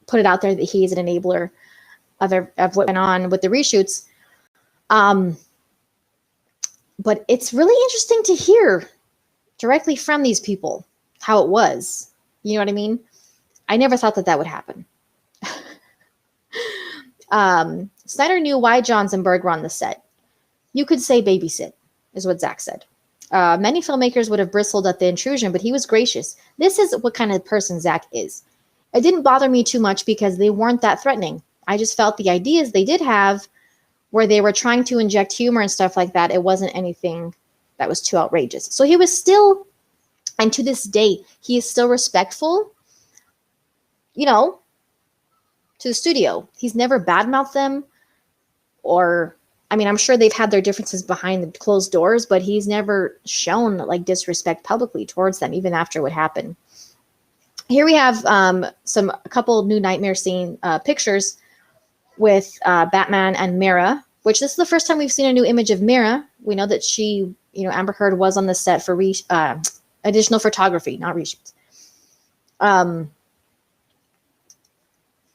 S1: put it out there that he is an enabler of what went on with the reshoots. But it's really interesting to hear directly from these people how it was. You know what I mean? I never thought that would happen. Snyder knew why Johns and Berg were on the set. You could say babysit, is what Zack said. Many filmmakers would have bristled at the intrusion, but he was gracious. This is what kind of person Zack is. It didn't bother me too much because they weren't that threatening. I just felt the ideas they did have where they were trying to inject humor and stuff like that, it wasn't anything that was too outrageous. So he was still, and to this day, he is still respectful, to the studio. He's never badmouthed them, or, I'm sure they've had their differences behind the closed doors, but he's never shown like disrespect publicly towards them, even after what happened. Here we have a couple new Knightmare scene pictures with Batman and Mara, which this is the first time we've seen a new image of Mara. We know that she, Amber Heard was on the set for additional photography, not reshoots.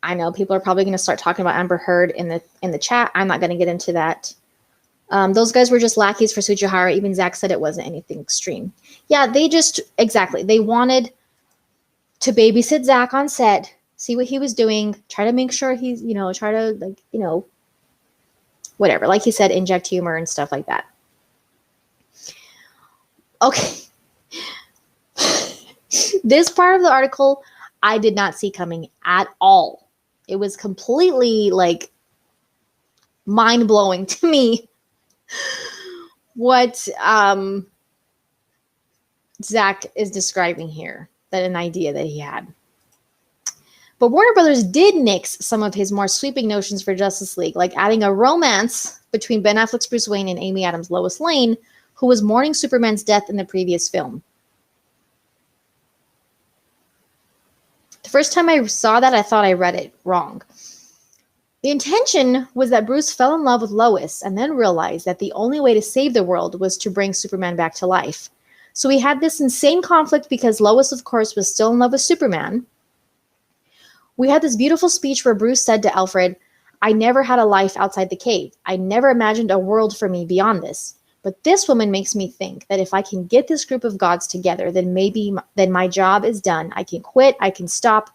S1: I know people are probably going to start talking about Amber Heard in the chat. I'm not going to get into that. Those guys were just lackeys for Sujihara. Even Zack said it wasn't anything extreme. Yeah, they wanted to babysit Zack on set, see what he was doing, try to make sure he's, whatever. Like he said, inject humor and stuff like that. Okay. This part of the article, I did not see coming at all. It was completely mind-blowing to me what Zack is describing here, that an idea that he had. But Warner Brothers did nix some of his more sweeping notions for Justice League, like adding a romance between Ben Affleck's Bruce Wayne and Amy Adams' Lois Lane, who was mourning Superman's death in the previous film. The first time I saw that, I thought I read it wrong. The intention was that Bruce fell in love with Lois and then realized that the only way to save the world was to bring Superman back to life. So we had this insane conflict because Lois, of course, was still in love with Superman. We had this beautiful speech where Bruce said to Alfred, "I never had a life outside the cave. I never imagined a world for me beyond this. But this woman makes me think that if I can get this group of gods together, then my job is done. I can quit, I can stop."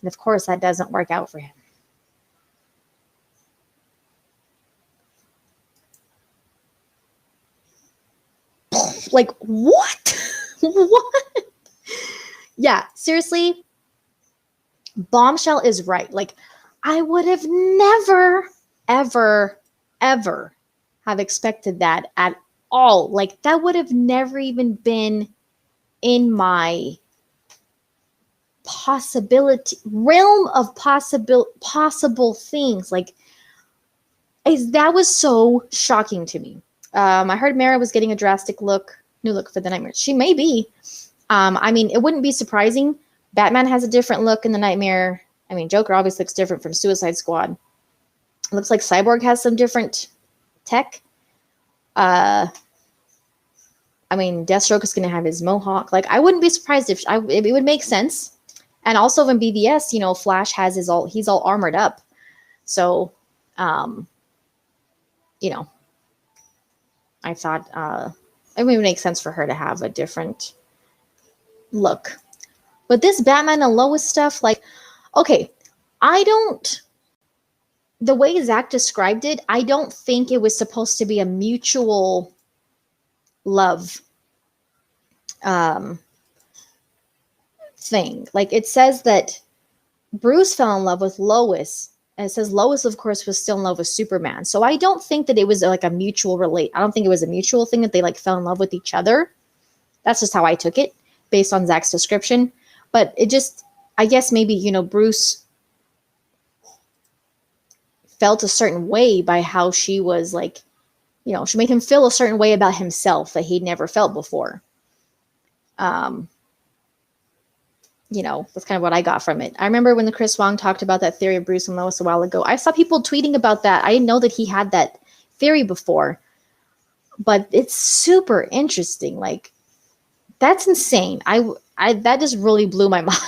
S1: And of course, that doesn't work out for him. Like, what? What? Yeah, seriously, Bombshell is right. Like, I would have never, ever, ever have expected that at all. Like, that would have never even been in my realm of possible things. Like, that was so shocking to me. I heard Mara was getting a drastic new look for the Knightmare. She may be. It wouldn't be surprising. Batman has a different look in the Knightmare. Joker obviously looks different from Suicide Squad. It looks like Cyborg has some different tech. Deathstroke is going to have his mohawk. Like, I wouldn't be surprised if it would make sense. And also in BVS, Flash has he's all armored up. So, I thought it would make sense for her to have a different look. But this Batman and Lois stuff, like, okay, the way Zack described it, I don't think it was supposed to be a mutual love thing. Like, it says that Bruce fell in love with Lois, and it says Lois, of course, was still in love with Superman. So I don't think that it was like a mutual I don't think it was a mutual thing that they fell in love with each other. That's just how I took it based on Zack's description. But it just, I guess maybe, Bruce felt a certain way by how she was she made him feel a certain way about himself that he'd never felt before. That's kind of what I got from it. I remember when the Chris Wong talked about that theory of Bruce and Lois a while ago. I saw people tweeting about that. I didn't know that he had that theory before, but it's super interesting. Like, that's insane. That just really blew my mind.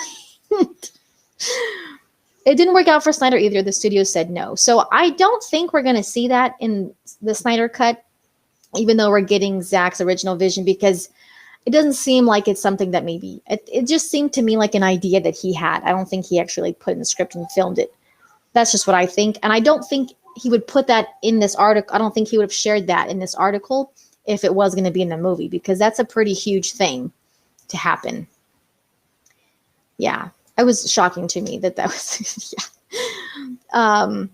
S1: It didn't work out for Snyder either. The studio said no. So I don't think we're going to see that in the Snyder Cut, even though we're getting Zack's original vision, because it doesn't seem like it's something that maybe it just seemed to me like an idea that he had. I don't think he actually put in the script and filmed it. That's just what I think. And I don't think he would put that in this article. I don't think he would have shared that in this article if it was going to be in the movie, because that's a pretty huge thing to happen. Yeah, it was shocking to me that was, yeah.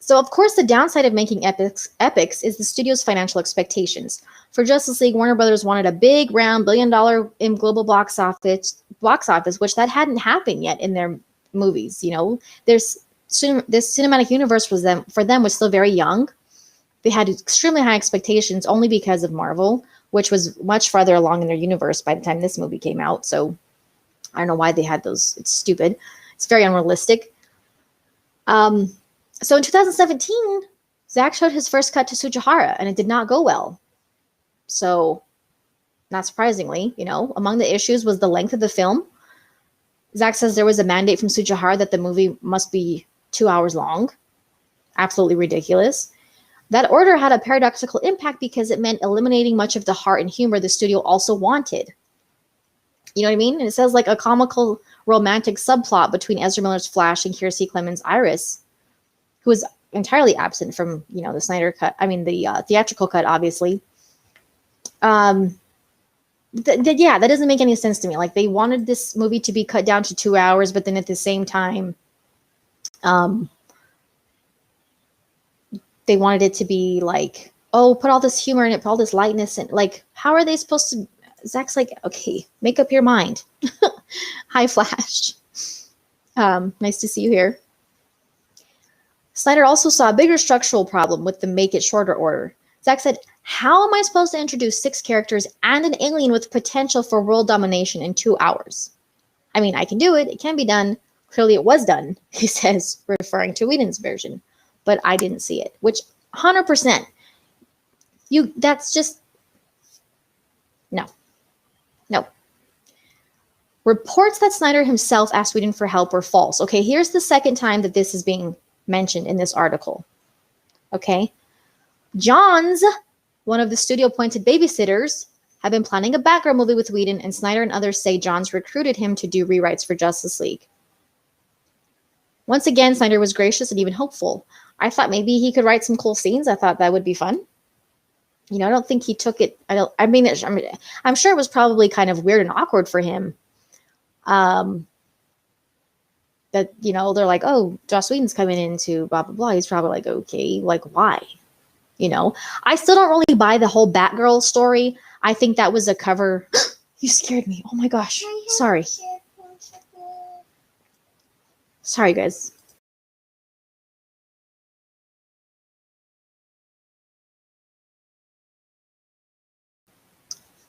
S1: So, of course, the downside of making epics is the studio's financial expectations. For Justice League, Warner Brothers wanted a big, round, billion-dollar in global box office, which that hadn't happened yet in their movies. You know, this cinematic universe for them was still very young. They had extremely high expectations only because of Marvel, which was much farther along in their universe by the time this movie came out. So I don't know why they had those. It's stupid. It's very unrealistic. So in 2017, Zack showed his first cut to Tsujihara, and it did not go well. So, not surprisingly, you know, among the issues was the length of the film. Zack says there was a mandate from Tsujihara that the movie must be 2 hours long. Absolutely ridiculous. That order had a paradoxical impact because it meant eliminating much of the heart and humor the studio also wanted. You know what I mean? And it says like a comical romantic subplot between Ezra Miller's Flash and Kiersey Clemons' Iris, who was entirely absent from, you know, the Snyder Cut. I mean, the theatrical cut, obviously. Yeah, that doesn't make any sense to me. Like, they wanted this movie to be cut down to 2 hours, but then at the same time, they wanted it to be like, oh, put all this humor in it, put all this lightness in. Like, how are they supposed to? Zack's like, okay, make up your mind. Hi, Flash. Nice to see you here. Snyder also saw a bigger structural problem with the make it shorter order. Zack said, how am I supposed to introduce 6 characters and an alien with potential for world domination in 2 hours? I mean, I can do it. It can be done. Clearly it was done, he says, referring to Whedon's version. But I didn't see it, which 100%. That's just, no. Reports that Snyder himself asked Whedon for help were false. Okay, here's the second time that this is being mentioned in this article. Okay. Johns, one of the studio-appointed babysitters, had been planning a Batgirl movie with Whedon, and Snyder and others say Johns recruited him to do rewrites for Justice League. Once again, Snyder was gracious and even hopeful. I thought maybe he could write some cool scenes. I thought that would be fun. You know, I don't think he took it. I'm sure it was probably kind of weird and awkward for him. That, you know, they're like, oh, Joss Whedon's coming into blah, blah, blah. He's probably like, okay, like, why? You know, I still don't really buy the whole Batgirl story. I think that was a cover. You scared me. Oh my gosh. Sorry. Sorry, guys.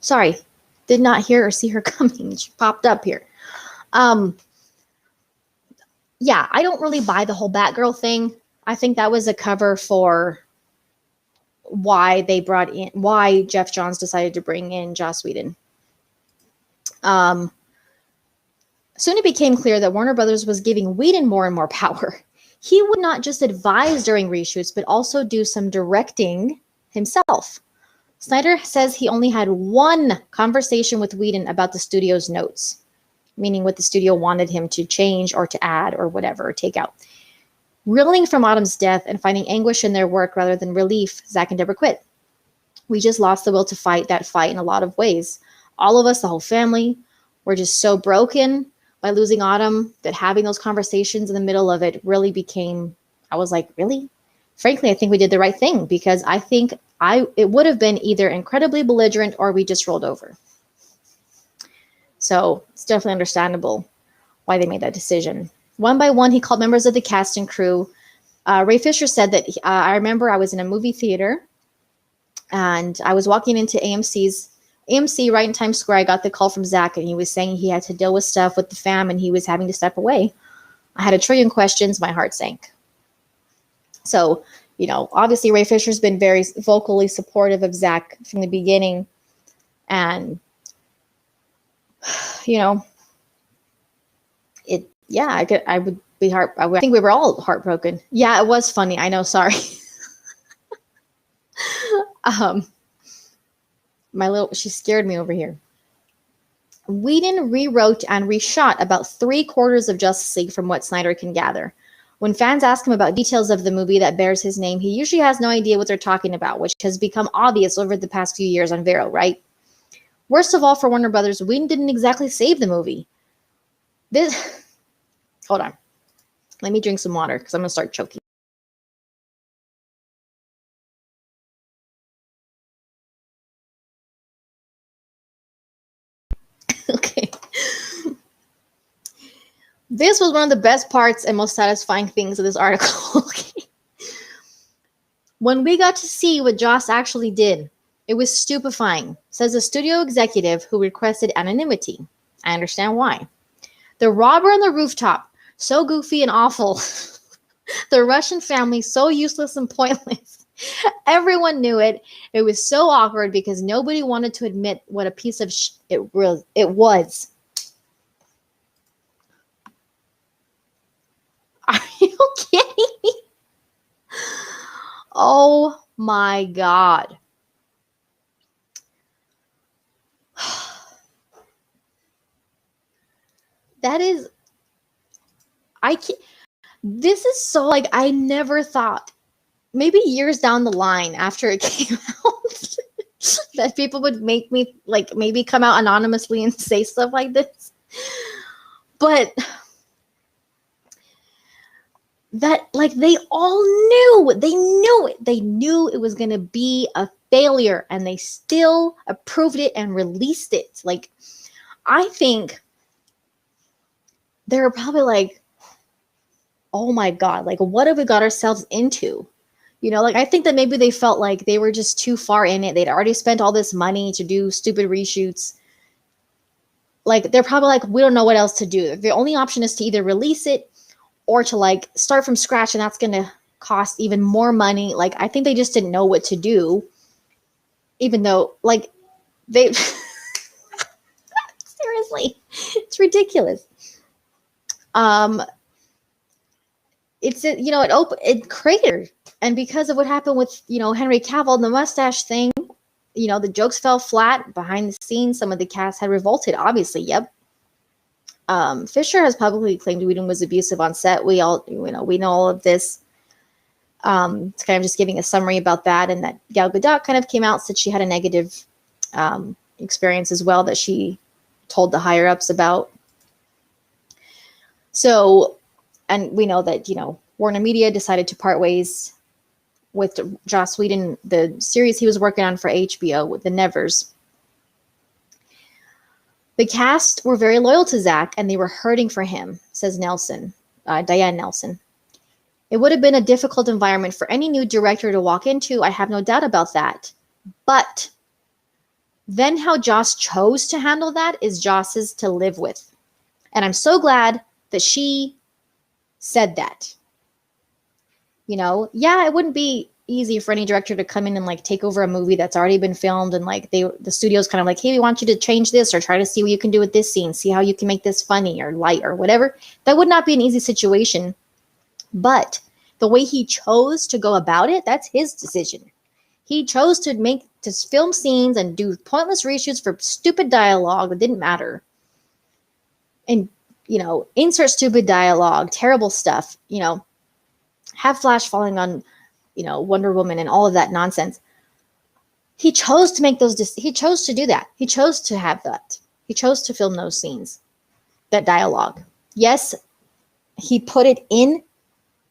S1: Sorry. Did not hear or see her coming. She popped up here. Yeah, I don't really buy the whole Batgirl thing. I think that was a cover for why Jeff Johns decided to bring in Joss Whedon. Soon it became clear that Warner Brothers was giving Whedon more and more power. He would not just advise during reshoots, but also do some directing himself. Snyder says he only had one conversation with Whedon about the studio's notes, meaning what the studio wanted him to change or to add or whatever, or take out. Reeling from Autumn's death and finding anguish in their work rather than relief, Zack and Deborah quit. We just lost the will to fight that fight in a lot of ways. All of us, the whole family, were just so broken by losing Autumn that having those conversations in the middle of it really became, I was like, really? Frankly, I think we did the right thing, because I think it would have been either incredibly belligerent or we just rolled over. So it's definitely understandable why they made that decision. One by one, he called members of the cast and crew. Ray Fisher said that I remember I was in a movie theater and I was walking into AMC right in Times Square. I got the call from Zack and he was saying he had to deal with stuff with the fam and he was having to step away. I had a trillion questions. My heart sank. So, you know, obviously Ray Fisher's been very vocally supportive of Zack from the beginning. And, you know, I would be I think we were all heartbroken. Yeah, it was funny. I know. Sorry. She scared me over here. Whedon rewrote and reshot about 3/4 of Justice League from what Snyder can gather. When fans ask him about details of the movie that bears his name, he usually has no idea what they're talking about, which has become obvious over the past few years on Vero, right? Worst of all for Warner Brothers, Whedon didn't exactly save the movie. Hold on. Let me drink some water because I'm going to start choking. This was one of the best parts and most satisfying things of this article. Okay. When we got to see what Joss actually did, it was stupefying, says a studio executive who requested anonymity. I understand why. The robber on the rooftop, so goofy and awful. The Russian family, so useless and pointless. Everyone knew it. It was so awkward because nobody wanted to admit what a piece of it was. Are you kidding me? Oh my God. That is, I can't, this is so like, I never thought, maybe years down the line after it came out, that people would make me like maybe come out anonymously and say stuff like this. But that, like, they all knew, they knew it. They knew it was going to be a failure, and they still approved it and released it. Like, I think they were probably like, oh my God, like, what have we got ourselves into? You know, like, I think that maybe they felt like they were just too far in it. They'd already spent all this money to do stupid reshoots. Like, they're probably like, we don't know what else to do. The only option is to either release it or to like start from scratch, and that's going to cost even more money. Like, I think they just didn't know what to do, even though like they seriously, it's ridiculous. It's, you know, it cratered, and because of what happened with, you know, Henry Cavill and the mustache thing, you know, the jokes fell flat behind the scenes. Some of the cast had revolted, obviously. Yep. Fisher has publicly claimed Whedon was abusive on set. We all, you know, we know all of this. It's kind of just giving a summary about that, and that Gal Gadot kind of came out, said she had a negative experience as well that she told the higher ups about. So, and we know that, you know, Warner Media decided to part ways with Joss Whedon, the series he was working on for HBO with the Nevers. The cast were very loyal to Zack, and they were hurting for him, says Diane Nelson. It would have been a difficult environment for any new director to walk into. I have no doubt about that. But then how Joss chose to handle that is Joss's to live with. And I'm so glad that she said that. You know, yeah, it wouldn't be easy for any director to come in and like take over a movie that's already been filmed, and like the studio's kind of like, hey, we want you to change this or try to see what you can do with this scene, see how you can make this funny or light or whatever. That would not be an easy situation. But the way he chose to go about it, that's his decision. He chose to film scenes and do pointless reshoots for stupid dialogue that didn't matter. And, you know, insert stupid dialogue, terrible stuff, you know, have Flash falling on, you know, Wonder Woman and all of that nonsense. He chose to make those, he chose to do that. He chose to have that. He chose to film those scenes, that dialogue. Yes, he put it in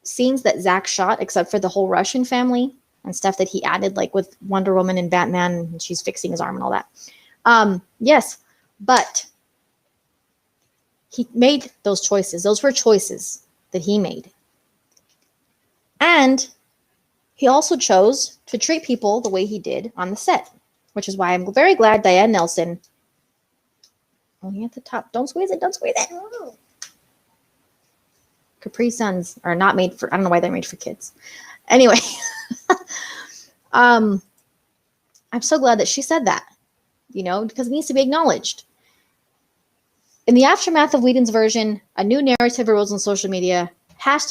S1: scenes that Zack shot, except for the whole Russian family and stuff that he added, like with Wonder Woman and Batman, and she's fixing his arm and all that. Yes, but he made those choices. Those were choices that he made. And he also chose to treat people the way he did on the set, which is why I'm very glad Diane Nelson, only at the top, don't squeeze it, don't squeeze it. Capri Suns are not made for, I don't know why they're made for kids. Anyway, I'm so glad that she said that, you know, because it needs to be acknowledged. In the aftermath of Whedon's version, a new narrative arose on social media.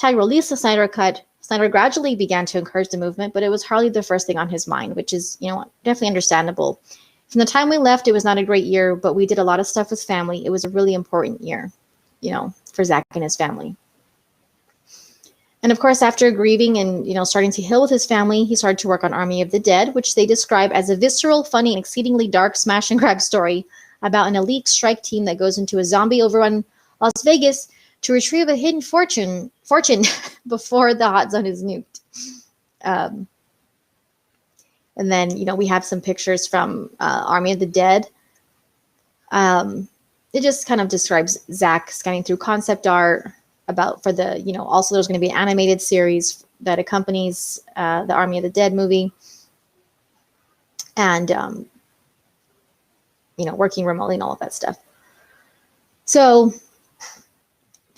S1: #release the Snyder Cut. Snyder gradually began to encourage the movement, but it was hardly the first thing on his mind, which is, you know, definitely understandable. From the time we left, it was not a great year, but we did a lot of stuff with family. It was a really important year, you know, for Zack and his family. And of course, after grieving and, you know, starting to heal with his family, he started to work on Army of the Dead, which they describe as a visceral, funny, and exceedingly dark smash and grab story about an elite strike team that goes into a zombie overrun Las Vegas to retrieve a hidden fortune before the hot zone is nuked. And then, you know, we have some pictures from Army of the Dead. It it just kind of describes Zack scanning through concept art about for the, also there's going to be an animated series that accompanies the Army of the Dead movie. And, working remotely and all of that stuff. So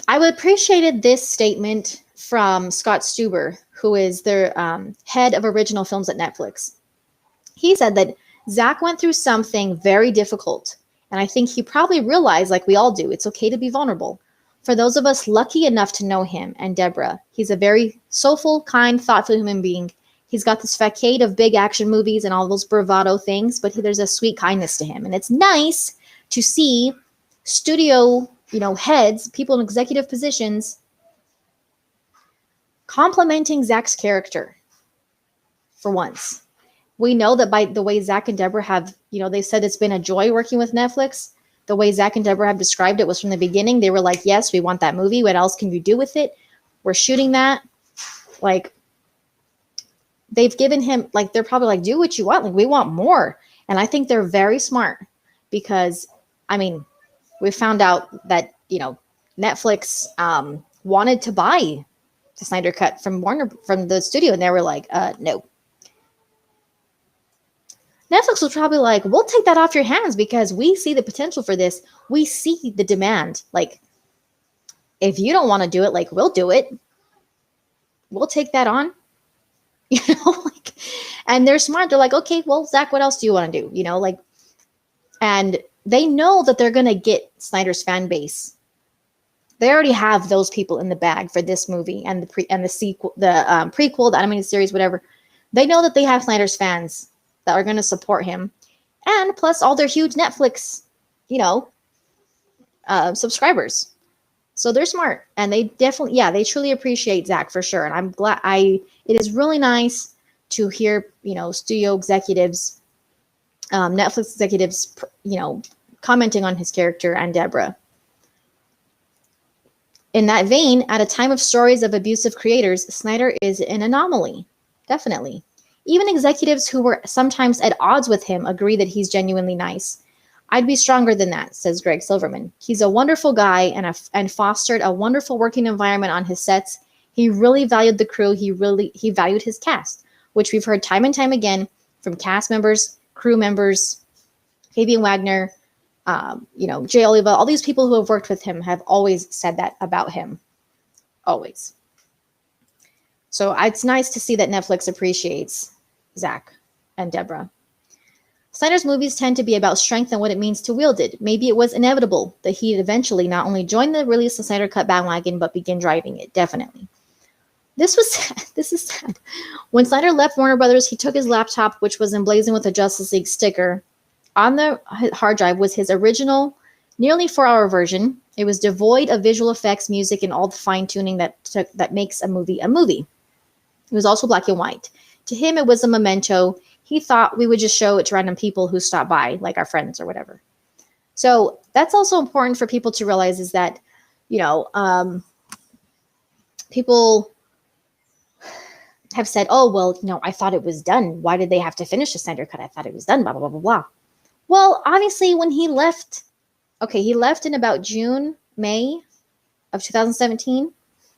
S1: I would appreciated this statement from Scott Stuber, who is the head of original films at Netflix. He said that Zack went through something very difficult. And I think he probably realized, like we all do, it's okay to be vulnerable. For those of us lucky enough to know him and Deborah, he's a very soulful, kind, thoughtful human being. He's got this facade of big action movies and all those bravado things, but there's a sweet kindness to him. And it's nice to see studio, heads, people in executive positions complimenting Zack's character for once. We know that by the way Zack and Deborah have, they said it's been a joy working with Netflix. The way Zack and Deborah have described it was from the beginning. They were like, yes, we want that movie. What else can you do with it? We're shooting that. Like, they've given him, like, they're probably like, do what you want. Like, we want more. And I think they're very smart because, we found out that, Netflix wanted to buy the Snyder Cut from the studio. And they were like, no. Netflix was probably like, we'll take that off your hands because we see the potential for this. We see the demand. Like, if you don't want to do it, like, we'll do it. We'll take that on. And they're smart. They're like, okay, well, Zack, what else do you want to do? And they know that they're going to get Snyder's fan base. They already have those people in the bag for this movie and the sequel, the prequel, the animated series, whatever. They know that they have Snyder's fans that are going to support him, and plus all their huge Netflix, subscribers. So they're smart, and they definitely, they truly appreciate Zack for sure. And I'm glad. It is really nice to hear, studio executives, Netflix executives, commenting on his character and Deborah. In that vein, at a time of stories of abusive creators, Snyder is an anomaly, definitely. Even executives who were sometimes at odds with him agree that he's genuinely nice. I'd be stronger than that, says Greg Silverman. He's a wonderful guy and fostered a wonderful working environment on his sets. He really valued the crew. He valued his cast, which we've heard time and time again from cast members, crew members, Fabian Wagner, Jay Oliva. All these people who have worked with him have always said that about him. Always. So it's nice to see that Netflix appreciates Zack and Deborah. Snyder's movies tend to be about strength and what it means to wield it. Maybe it was inevitable that he'd eventually not only join the release of Snyder Cut bandwagon, but begin driving it. Definitely. This was sad. This is sad. When Snyder left Warner Brothers, he took his laptop, which was emblazoned with a Justice League sticker. On the hard drive was his original, nearly 4-hour version. It was devoid of visual effects, music, and all the fine-tuning that makes a movie a movie. It was also black and white. To him, it was a memento. He thought we would just show it to random people who stop by, like our friends or whatever. So that's also important for people to realize is that, people have said, oh, well, I thought it was done. Why did they have to finish the Snyder Cut? I thought it was done, blah, blah, blah, blah, blah. Well, obviously, when he left, he left in about May of 2017.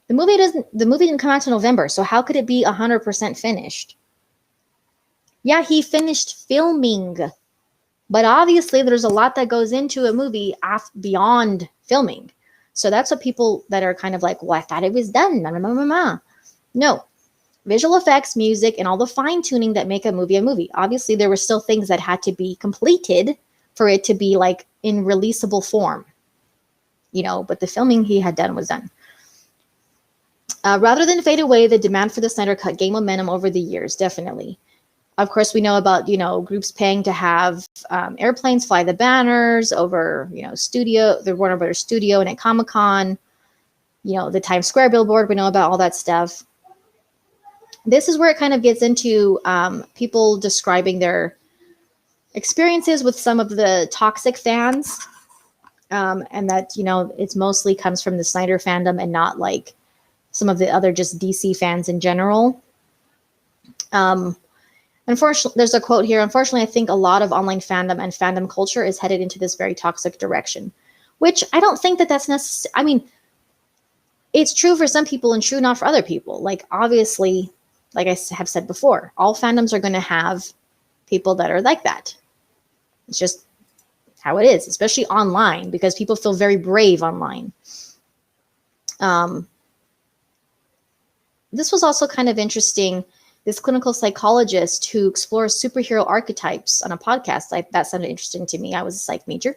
S1: The movie didn't come out until November, so how could it be 100% finished? Yeah, he finished filming, but obviously there's a lot that goes into a movie beyond filming. So that's what people that are kind of like, well, I thought it was done. No, visual effects, music, and all the fine tuning that make a movie a movie. Obviously, there were still things that had to be completed for it to be like in releasable form, but the filming he had done was done. Rather than fade away, the demand for the Snyder Cut gained momentum over the years, definitely. Of course, we know about, groups paying to have airplanes fly the banners over, the Warner Brothers studio and at Comic-Con, the Times Square billboard. We know about all that stuff. This is where it kind of gets into people describing their experiences with some of the toxic fans. And that, it's mostly comes from the Snyder fandom and not like some of the other just DC fans in general. Unfortunately, there's a quote here. Unfortunately, I think a lot of online fandom and fandom culture is headed into this very toxic direction. which I don't think that that's necessary. I mean, it's true for some people and true not for other people. Like, obviously, like I have said before, all fandoms are going to have people that are like that. It's just how it is, especially online, because people feel very brave online. This was also kind of interesting. This clinical psychologist who explores superhero archetypes on a podcast, that sounded interesting to me. I was a psych major.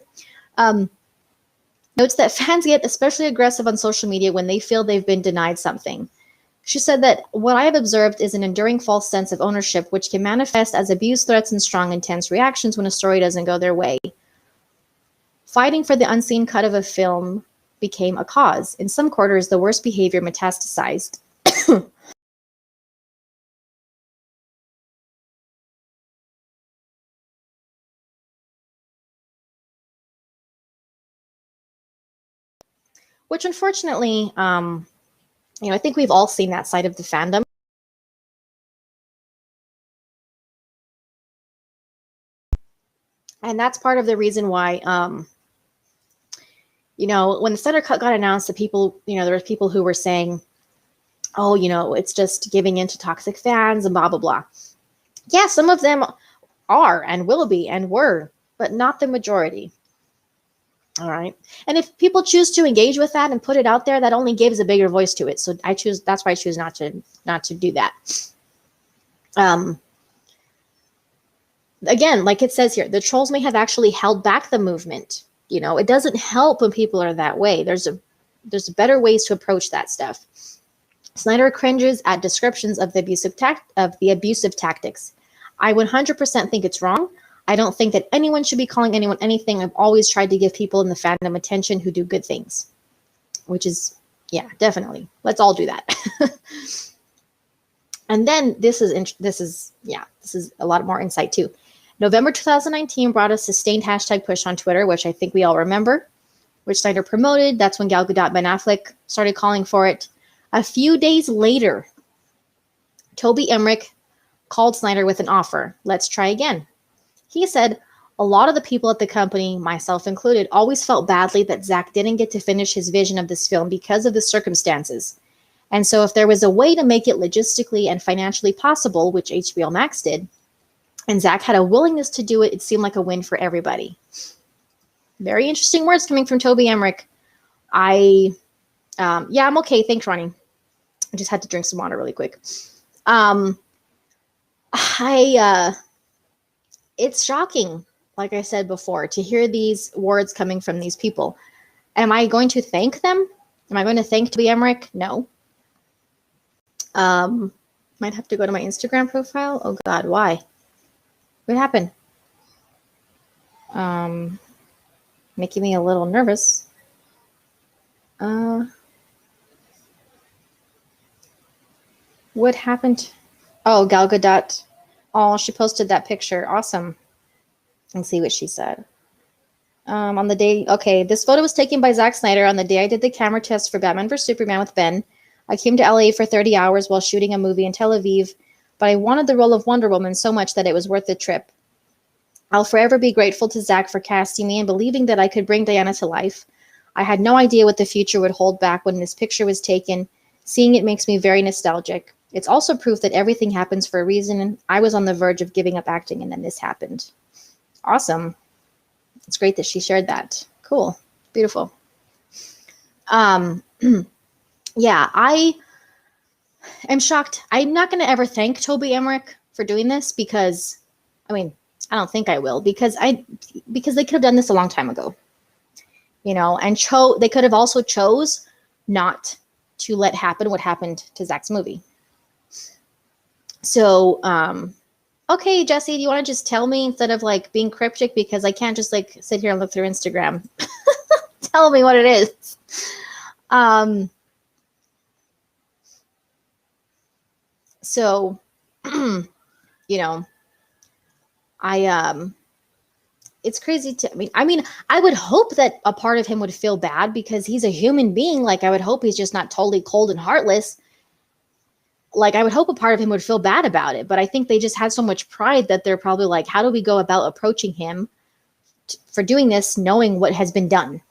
S1: Notes that fans get especially aggressive on social media when they feel they've been denied something. She said that what I have observed is an enduring false sense of ownership, which can manifest as abuse threats and strong, intense reactions when a story doesn't go their way. Fighting for the unseen cut of a film became a cause. In some quarters, the worst behavior metastasized. Which, unfortunately, I think we've all seen that side of the fandom. And that's part of the reason why, when the Snyder Cut got announced, there were people who were saying, oh, it's just giving in to toxic fans and blah, blah, blah. Yeah, some of them are and will be and were, but not the majority. All right. And if people choose to engage with that and put it out there, that only gives a bigger voice to it. So that's why I choose not to do that. Again, like it says here, the trolls may have actually held back the movement. It doesn't help when people are that way. There's better ways to approach that stuff. Snyder cringes at descriptions of the abusive tactics. I 100% think it's wrong. I don't think that anyone should be calling anyone anything. I've always tried to give people in the fandom attention who do good things, which is, yeah, definitely. Let's all do that. And then this is a lot more insight too. November 2019 brought a sustained hashtag push on Twitter, which I think we all remember, which Snyder promoted. That's when Gal Gadot, Ben Affleck started calling for it. A few days later, Toby Emmerich called Snyder with an offer. Let's try again. He said, a lot of the people at the company, myself included, always felt badly that Zack didn't get to finish his vision of this film because of the circumstances. And so if there was a way to make it logistically and financially possible, which HBO Max did, and Zack had a willingness to do it, it seemed like a win for everybody. Very interesting words coming from Toby Emmerich. I'm okay. Thanks, Ronnie. I just had to drink some water really quick. It's shocking, like I said before, to hear these words coming from these people. Am I going to thank them? Am I going to thank Toby Emmerich? No. Might have to go to my Instagram profile. Oh God, why? What happened? Making me a little nervous. What happened? Oh, Gal Gadot. Oh, she posted that picture. Awesome. Let's see what she said. On the day, okay, this photo was taken by Zack Snyder on the day I did the camera test for Batman vs. Superman with Ben. I came to LA for 30 hours while shooting a movie in Tel Aviv, but I wanted the role of Wonder Woman so much that it was worth the trip. I'll forever be grateful to Zack for casting me and believing that I could bring Diana to life. I had no idea what the future would hold back when this picture was taken. Seeing it makes me very nostalgic. It's also proof that everything happens for a reason, and I was on the verge of giving up acting, and then this happened. Awesome. It's great that she shared that. Cool. Beautiful. Yeah, I am shocked. I'm not going to ever thank Toby Emmerich for doing this because, I don't think I will because they could have done this a long time ago, and they could have also chose not to let happen what happened to Zack's movie. So, okay, Jesse, do you want to just tell me instead of being cryptic because I can't just sit here and look through Instagram. Tell me what it is. So, it's crazy to, I would hope that a part of him would feel bad because he's a human being. I would hope he's just not totally cold and heartless. I would hope a part of him would feel bad about it, but I think they just have so much pride that they're probably how do we go about approaching him for doing this, knowing what has been done?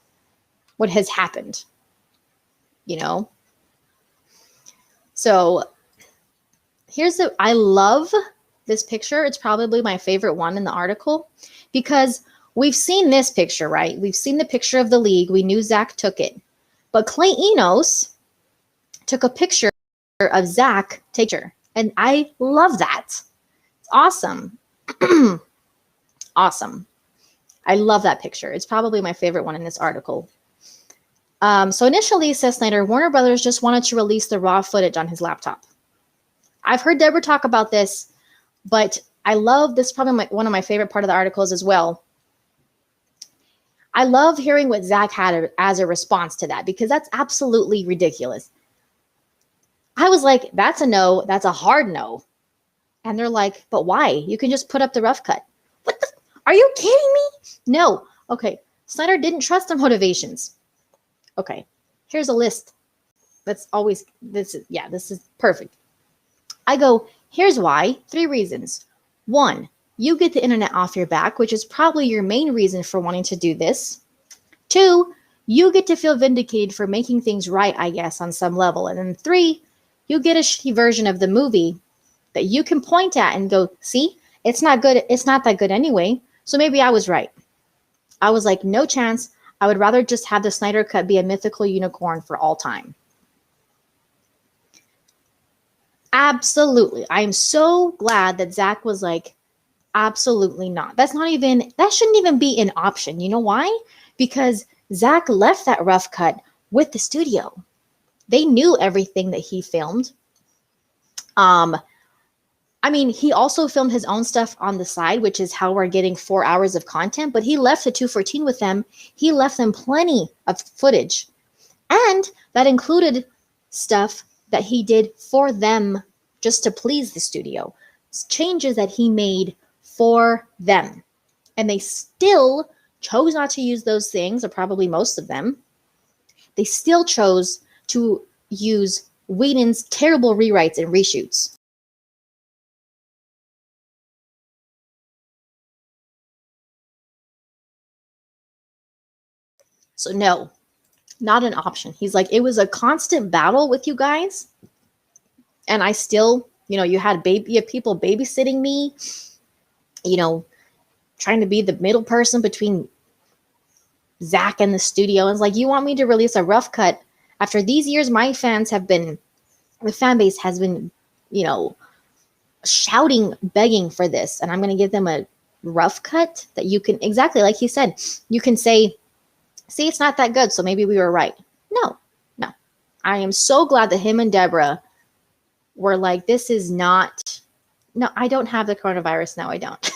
S1: what has happened, you know? So I love this picture. It's probably my favorite one in the article because we've seen this picture, right? We've seen the picture of the League. We knew Zack took it. But Clay Enos took a picture of Zack taking, and I love that. It's awesome. Awesome. I love that picture. It's probably my favorite one in this article. So initially, says Snyder, Warner Brothers just wanted to release the raw footage on his laptop. I've heard Deborah talk about this, but I love this. Probably one of my favorite part of the articles as well. I love hearing what Zack had as a response to that because that's absolutely ridiculous. I was like, that's a no. That's a hard no. And they're like, but why? You can just put up the rough cut. What the? Are you kidding me? No. Okay. Snyder didn't trust their motivations. Okay. Here's a list. This is perfect. I go, here's why. 3 reasons. 1, you get the internet off your back, which is probably your main reason for wanting to do this. 2, you get to feel vindicated for making things right, I guess, on some level. And then 3, you get a shitty version of the movie that you can point at and go, see, it's not good. It's not that good anyway. So maybe I was right. I was like, no chance. I would rather just have the Snyder Cut be a mythical unicorn for all time. Absolutely. I am so glad that Zack was like, absolutely not. That shouldn't even be an option. You know why? Because Zack left that rough cut with the studio. They knew everything that he filmed. He also filmed his own stuff on the side, which is how we're getting 4 hours of content, but he left the 214 with them. He left them plenty of footage. And that included stuff that he did for them just to please the studio. Changes that he made for them. And they still chose not to use those things, or probably most of them. They still chose to use Whedon's terrible rewrites and reshoots. So no, not an option. He's like, it was a constant battle with you guys. And I still, you have people babysitting me, trying to be the middle person between Zack and the studio. It's like, you want me to release a rough cut after these years? The fan base has been, shouting, begging for this. And I'm going to give them a rough cut that you can, exactly like he said, you can say, see, it's not that good, so maybe we were right. No. I am so glad that him and Deborah were like, this is not, no, I don't have the coronavirus. No, I don't.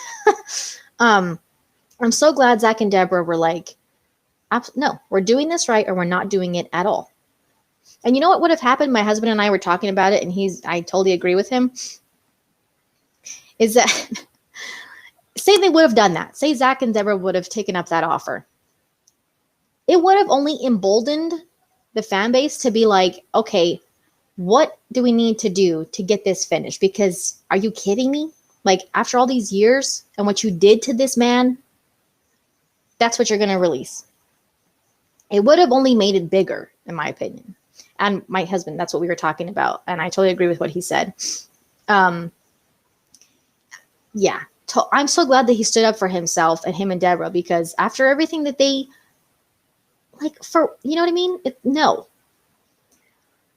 S1: I'm so glad Zack and Deborah were like, no, we're doing this right or we're not doing it at all. And you know what would have happened? My husband and I were talking about it, and I totally agree with him, is that, say they would have done that. Say Zack and Deborah would have taken up that offer. It would have only emboldened the fan base to be like, okay, what do we need to do to get this finished? Because are you kidding me? Like, after all these years and what you did to this man, that's what you're going to release. It would have only made it bigger, in my opinion. And my husband, that's what we were talking about. And I totally agree with what he said. I'm so glad that he stood up for himself and him and Deborah, because after everything that they, you know what I mean? No.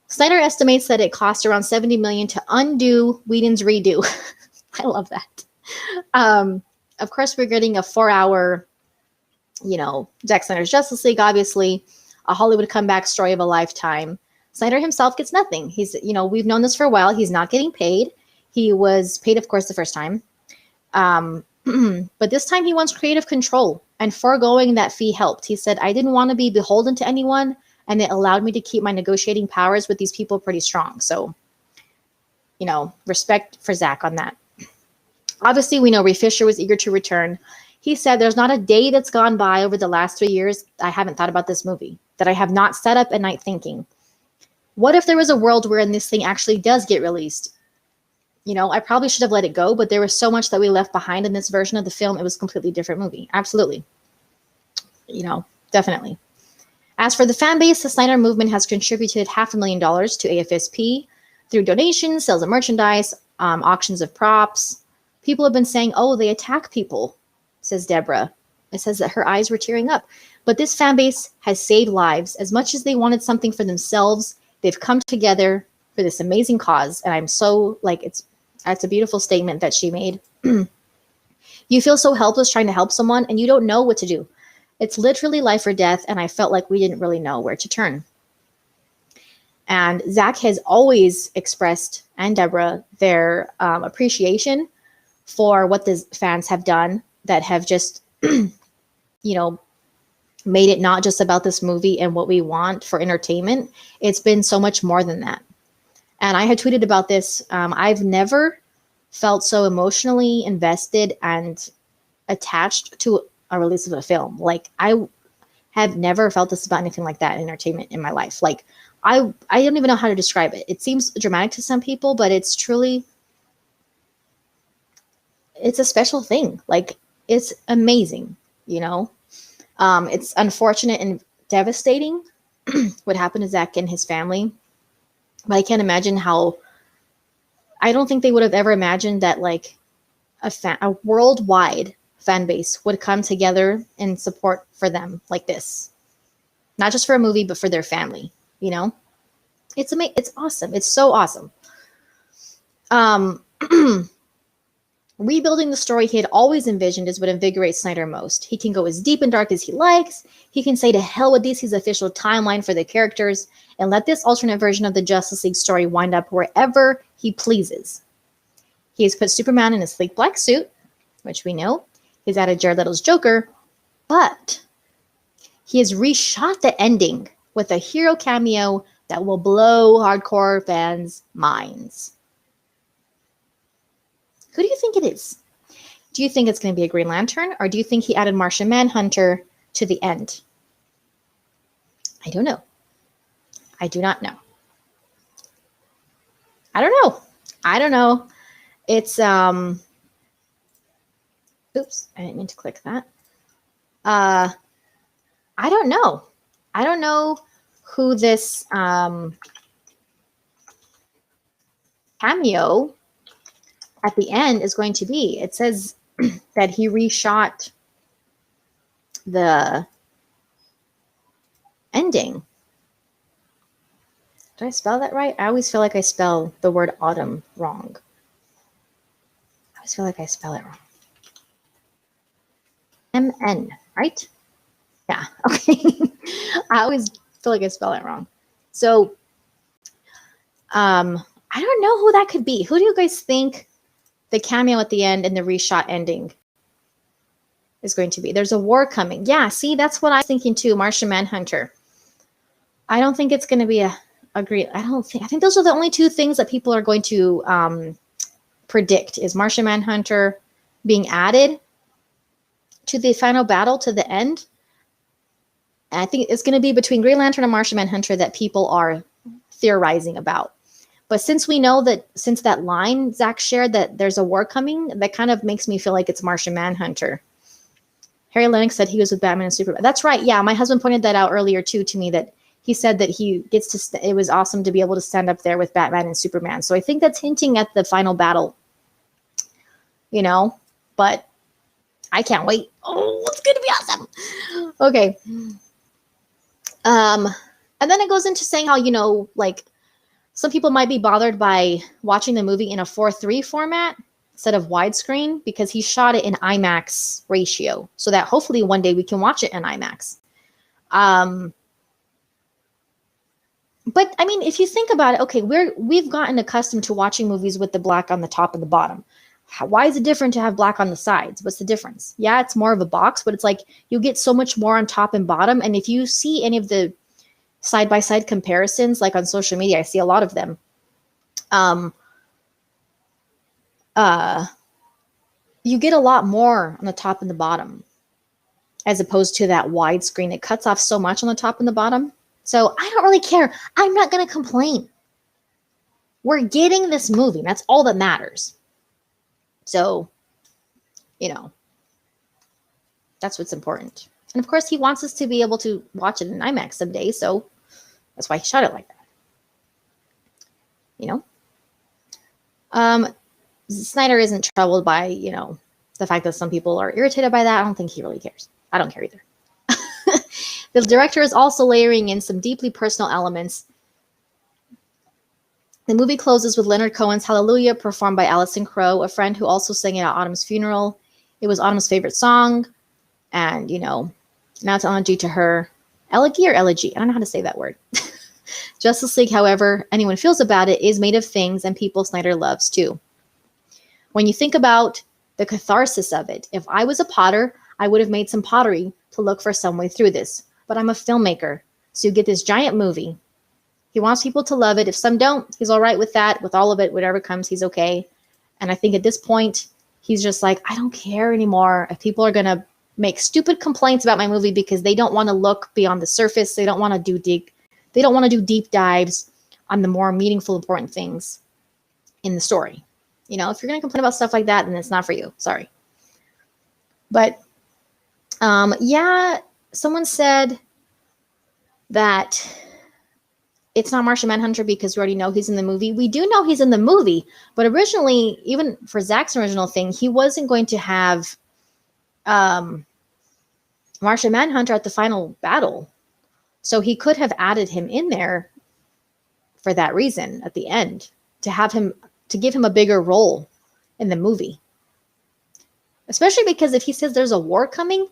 S1: Snyder estimates that it cost around $70 million to undo Whedon's redo. I love that. Of course, we're getting a 4-hour, Zack Snyder's Justice League, obviously, a Hollywood comeback story of a lifetime. Snyder himself gets nothing. He's, we've known this for a while. He's not getting paid. He was paid, of course, the first time. But this time he wants creative control, and foregoing that fee helped. He said, I didn't want to be beholden to anyone, and it allowed me to keep my negotiating powers with these people pretty strong. So, respect for Zack on that. Obviously, we know Ray Fisher was eager to return. He said, there's not a day that's gone by over the last 3 years I haven't thought about this movie, that I have not sat up at night thinking, what if there was a world wherein this thing actually does get released? I probably should have let it go, but there was so much that we left behind in this version of the film. It was a completely different movie. Absolutely. Definitely. As for the fan base, the Snyder movement has contributed $500,000 to AFSP through donations, sales of merchandise, auctions of props. People have been saying, oh, they attack people, says Deborah. It says that her eyes were tearing up. But this fan base has saved lives. As much as they wanted something for themselves, they've come together for this amazing cause. And I'm so, like, that's a beautiful statement that she made. You feel so helpless trying to help someone and you don't know what to do. It's literally life or death, and I felt like we didn't really know where to turn. And Zack has always expressed, and Deborah, their appreciation for what the fans have done that have just, made it not just about this movie and what we want for entertainment. It's been so much more than that. And I had tweeted about this. I've never felt so emotionally invested and attached to a release of a film. Like, I have never felt this about anything like that in entertainment in my life. Like, I don't even know how to describe it. It seems dramatic to some people, but it's truly, it's a special thing. Like, it's amazing, It's unfortunate and devastating what happened to Zack and his family. But I can't imagine I don't think they would have ever imagined that, like, a worldwide fan base would come together in support for them like this. Not just for a movie, but for their family, It's amazing. It's awesome. It's so awesome. Rebuilding the story he had always envisioned is what invigorates Snyder most. He can go as deep and dark as he likes. He can say to hell with DC's official timeline for the characters and let this alternate version of the Justice League story wind up wherever he pleases. He has put Superman in a sleek black suit, which we know. He's added Jared Leto's Joker, but he has reshot the ending with a hero cameo that will blow hardcore fans' minds. Who do you think it is? Do you think it's going to be a Green Lantern, or do you think he added Martian Manhunter to the end? I don't know. I do not know. I don't know. It's, oops, I didn't mean to click that. I don't know. I don't know who this cameo at the end is going to be. It says that he reshot the ending. Did I spell that right? I always feel like I spell the word autumn wrong. I always feel like I spell it wrong. MN, right? Yeah, okay. I always feel like I spell it wrong. So, I don't know who that could be. Who do you guys think the cameo at the end and the reshot ending is going to be? There's a war coming. Yeah, see, that's what I was thinking too. Martian Manhunter. I don't think it's going to be a great. I think those are the only two things that people are going to predict is Martian Manhunter being added to the final battle, to the end. And I think it's going to be between Green Lantern and Martian Manhunter that people are theorizing about. But since we know that, since that line Zack shared that there's a war coming, that kind of makes me feel like it's Martian Manhunter. Harry Lennox said he was with Batman and Superman. That's right. Yeah, my husband pointed that out earlier too to me, that he said that he gets to, it was awesome to be able to stand up there with Batman and Superman. So I think that's hinting at the final battle, but I can't wait. Oh, it's going to be awesome. Okay. And then it goes into saying how, like, some people might be bothered by watching the movie in a 4:3 format instead of widescreen because he shot it in IMAX ratio so that hopefully one day we can watch it in IMAX. But I mean, if you think about it, okay, we've gotten accustomed to watching movies with the black on the top and the bottom. Why is it different to have black on the sides? What's the difference? Yeah, it's more of a box, but it's like you get so much more on top and bottom. And if you see any of the side-by-side comparisons, like on social media, I see a lot of them. You get a lot more on the top and the bottom as opposed to that widescreen. It cuts off so much on the top and the bottom. So I don't really care. I'm not going to complain. We're getting this movie. That's all that matters. So, that's what's important. And of course, he wants us to be able to watch it in IMAX someday. So that's why he shot it like that. You know? Snyder isn't troubled by, the fact that some people are irritated by that. I don't think he really cares. I don't care either. The director is also layering in some deeply personal elements. The movie closes with Leonard Cohen's Hallelujah, performed by Alison Crowe, a friend who also sang it at Autumn's funeral. It was Autumn's favorite song, and, now it's elegy to her. Elegy or elegy? I don't know how to say that word. Justice League, however anyone feels about it, is made of things and people Snyder loves too. When you think about the catharsis of it, if I was a potter, I would have made some pottery to look for some way through this. But I'm a filmmaker, so you get this giant movie. He wants people to love it. If some don't, he's all right with that. With all of it, whatever comes, he's okay. And I think at this point, he's just like, I don't care anymore if people are going to make stupid complaints about my movie because they don't want to look beyond the surface. They don't want to do deep dives on the more meaningful, important things in the story. If you're going to complain about stuff like that, then it's not for you. Sorry. But someone said that it's not Martian Manhunter because we already know he's in the movie. We do know he's in the movie, but originally, even for Zack's original thing, he wasn't going to have Martian Manhunter at the final battle. So he could have added him in there for that reason at the end, to give him a bigger role in the movie. Especially because if he says there's a war coming,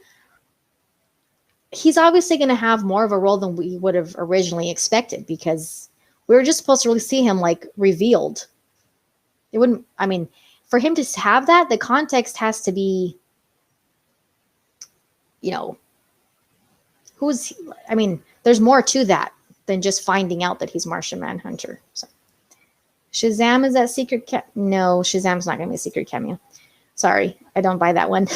S1: he's obviously going to have more of a role than we would have originally expected, because we were just supposed to really see him revealed. It wouldn't, for him to have that, the context has to be, there's more to that than just finding out that he's Martian Manhunter. So. Shazam is that secret No, Shazam's not going to be a secret cameo. Sorry, I don't buy that one.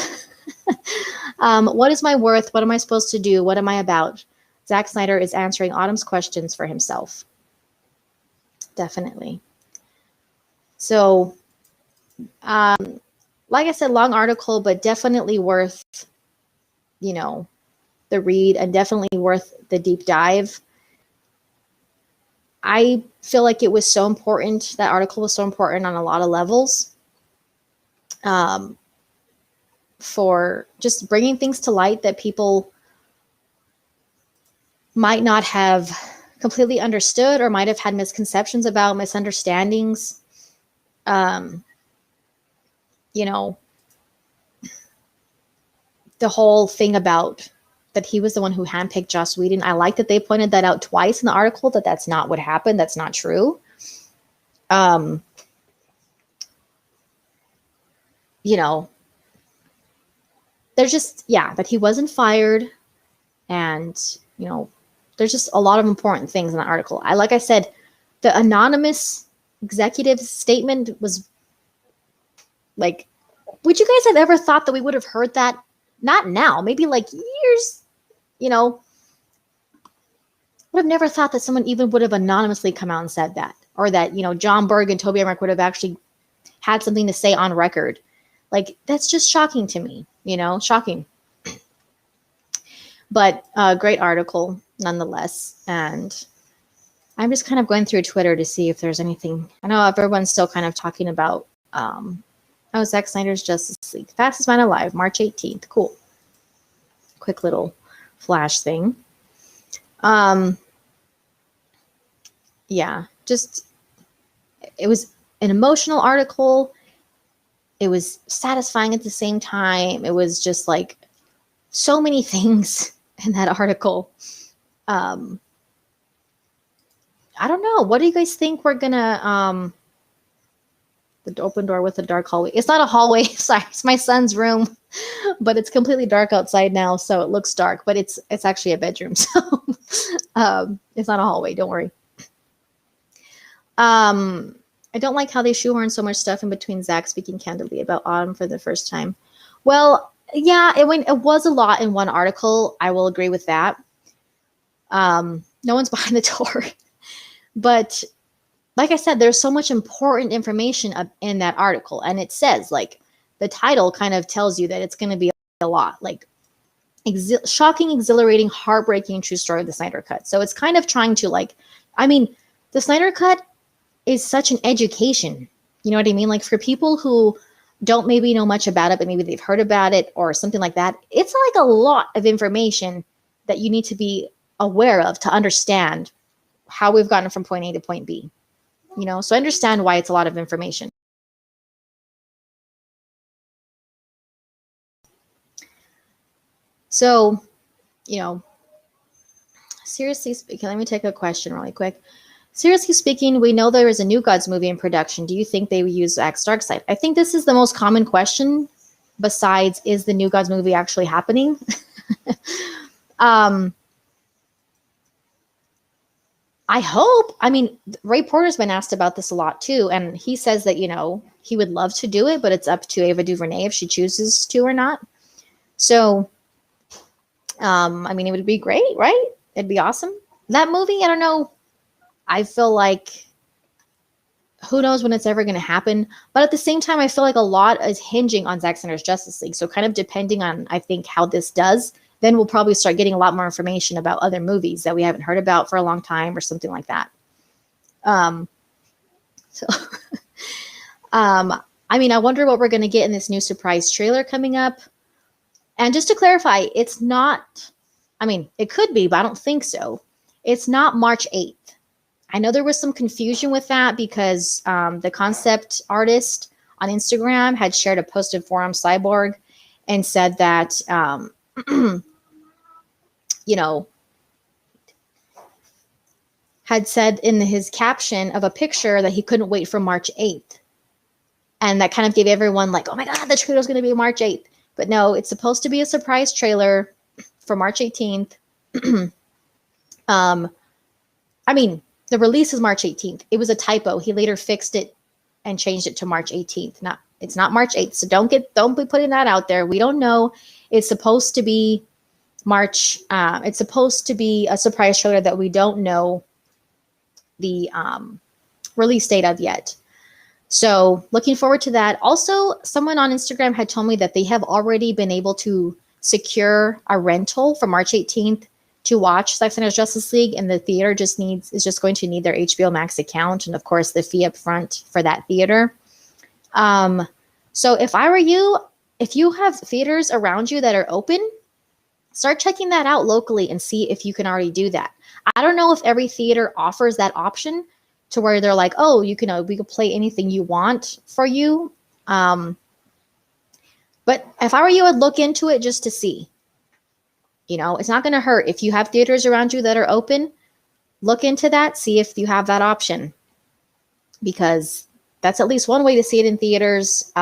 S1: What is my worth? What am I supposed to do? What am I about? Zack Snyder is answering Autumn's questions for himself. Definitely. So, like I said, long article, but definitely worth, the read, and definitely worth the deep dive. I feel like it was so important. That article was so important on a lot of levels. For just bringing things to light that people might not have completely understood, or might have had misconceptions about, misunderstandings. The whole thing about that he was the one who handpicked Joss Whedon. I like that they pointed that out twice in the article, that that's not what happened. That's not true. There's just, that he wasn't fired. And, there's just a lot of important things in the article. Like I said, the anonymous executive statement was would you guys have ever thought that we would have heard that? Not now, maybe years, would have never thought that someone even would have anonymously come out and said that, or that, John Berg and Toby Emmerich would have actually had something to say on record. That's just shocking to me, shocking. But great article nonetheless. And I'm just kind of going through Twitter to see if there's anything. I know everyone's still kind of talking about, Zack Snyder's Justice League. Fastest Man Alive, March 18th. Cool. Quick little flash thing. Just, it was an emotional article. It was satisfying at the same time. It was just so many things in that article. I don't know. What do you guys think we're gonna, the open door with a dark hallway? It's not a hallway. Sorry, it's my son's room, but it's completely dark outside now, so it looks dark, but it's actually a bedroom. So it's not a hallway. Don't worry. I don't like how they shoehorn so much stuff in between Zack speaking candidly about Autumn for the first time. Well, yeah, it was a lot in one article. I will agree with that. No one's behind the door. But like I said, there's so much important information in that article. And it says, the title kind of tells you that it's going to be a lot. shocking, exhilarating, heartbreaking true story of the Snyder Cut. So it's kind of trying to like, I mean, the Snyder Cut is such an education. You know what I mean? Like for people who don't maybe know much about it, but maybe they've heard about it or something like that, it's like a lot of information that you need to be aware of to understand how we've gotten from point A to point B. You know, so I understand why it's a lot of information. So, you know, seriously speaking, let me take a question really quick. Seriously speaking, we know there is a New Gods movie in production. Do you think they would use Zack's Darkseid? I think this is the most common question besides, is the New Gods movie actually happening? I hope. I mean, Ray Porter's been asked about this a lot too. And he says that, you know, he would love to do it, but it's up to Ava DuVernay if she chooses to or not. So, I mean, it would be great, right? It'd be awesome. That movie, I don't know. I feel like who knows when it's ever going to happen. But at the same time, I feel like a lot is hinging on Zack Snyder's Justice League. So kind of depending on, I think, how this does, then we'll probably start getting a lot more information about other movies that we haven't heard about for a long time or something like that. I mean, I wonder what we're going to get in this new surprise trailer coming up. And just to clarify, it's not, I mean, it could be, but I don't think so. It's not March 8th. I know there was some confusion with that because the concept artist on Instagram had shared a post in Forum Cyborg and said that, you know, had said in his caption of a picture that he couldn't wait for March 8th. And that kind of gave everyone like, oh my God, the trailer's going to be March 8th. But no, it's supposed to be a surprise trailer for March 18th. I mean, the release is March 18th. It was a typo. He later fixed it and changed it to March 18th. It's not March 8th. So don't be putting that out there. We don't know. It's supposed to be March. It's supposed to be a surprise trailer that we don't know the release date of yet. So looking forward to that. Also, someone on Instagram had told me that they have already been able to secure a rental for March 18th to watch Zack Snyder's Justice League, and the theater is just going to need their HBO Max account and of course the fee up front for that theater. So if I were you, if you have theaters around you that are open, start checking that out locally and see if you can already do that. I don't know if every theater offers that option to where they're like, oh, you can we can play anything you want for you. But if I were you, I'd look into it just to see. You know, it's not going to hurt. If you have theaters around you that are open, look into that, see if you have that option. Because that's at least one way to see it in theaters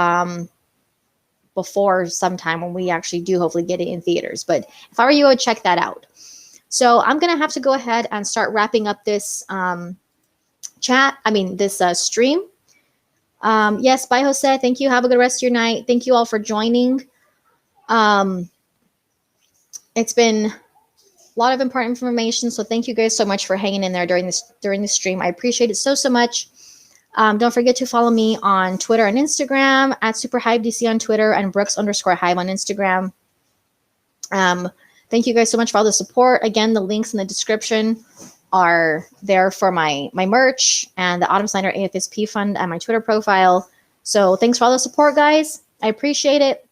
S1: before sometime when we actually do hopefully get it in theaters. But if I were you, I would check that out. So I'm going to have to go ahead and start wrapping up this this stream. Yes, bye, Jose. Thank you. Have a good rest of your night. Thank you all for joining. It's been a lot of important information, so thank you guys so much for hanging in there during this stream. I appreciate it so much. Don't forget to follow me on Twitter and Instagram at SuperHiveDC on Twitter and Brooks_Hive on Instagram. Thank you guys so much for all the support. Again, the links in the description are there for my merch and the Autumn Snyder AFSP fund and my Twitter profile. So thanks for all the support, guys. I appreciate it.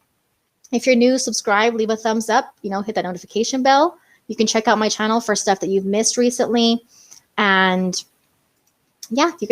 S1: If you're new, subscribe, leave a thumbs up, hit that notification bell. You can check out my channel for stuff that you've missed recently. And yeah, you guys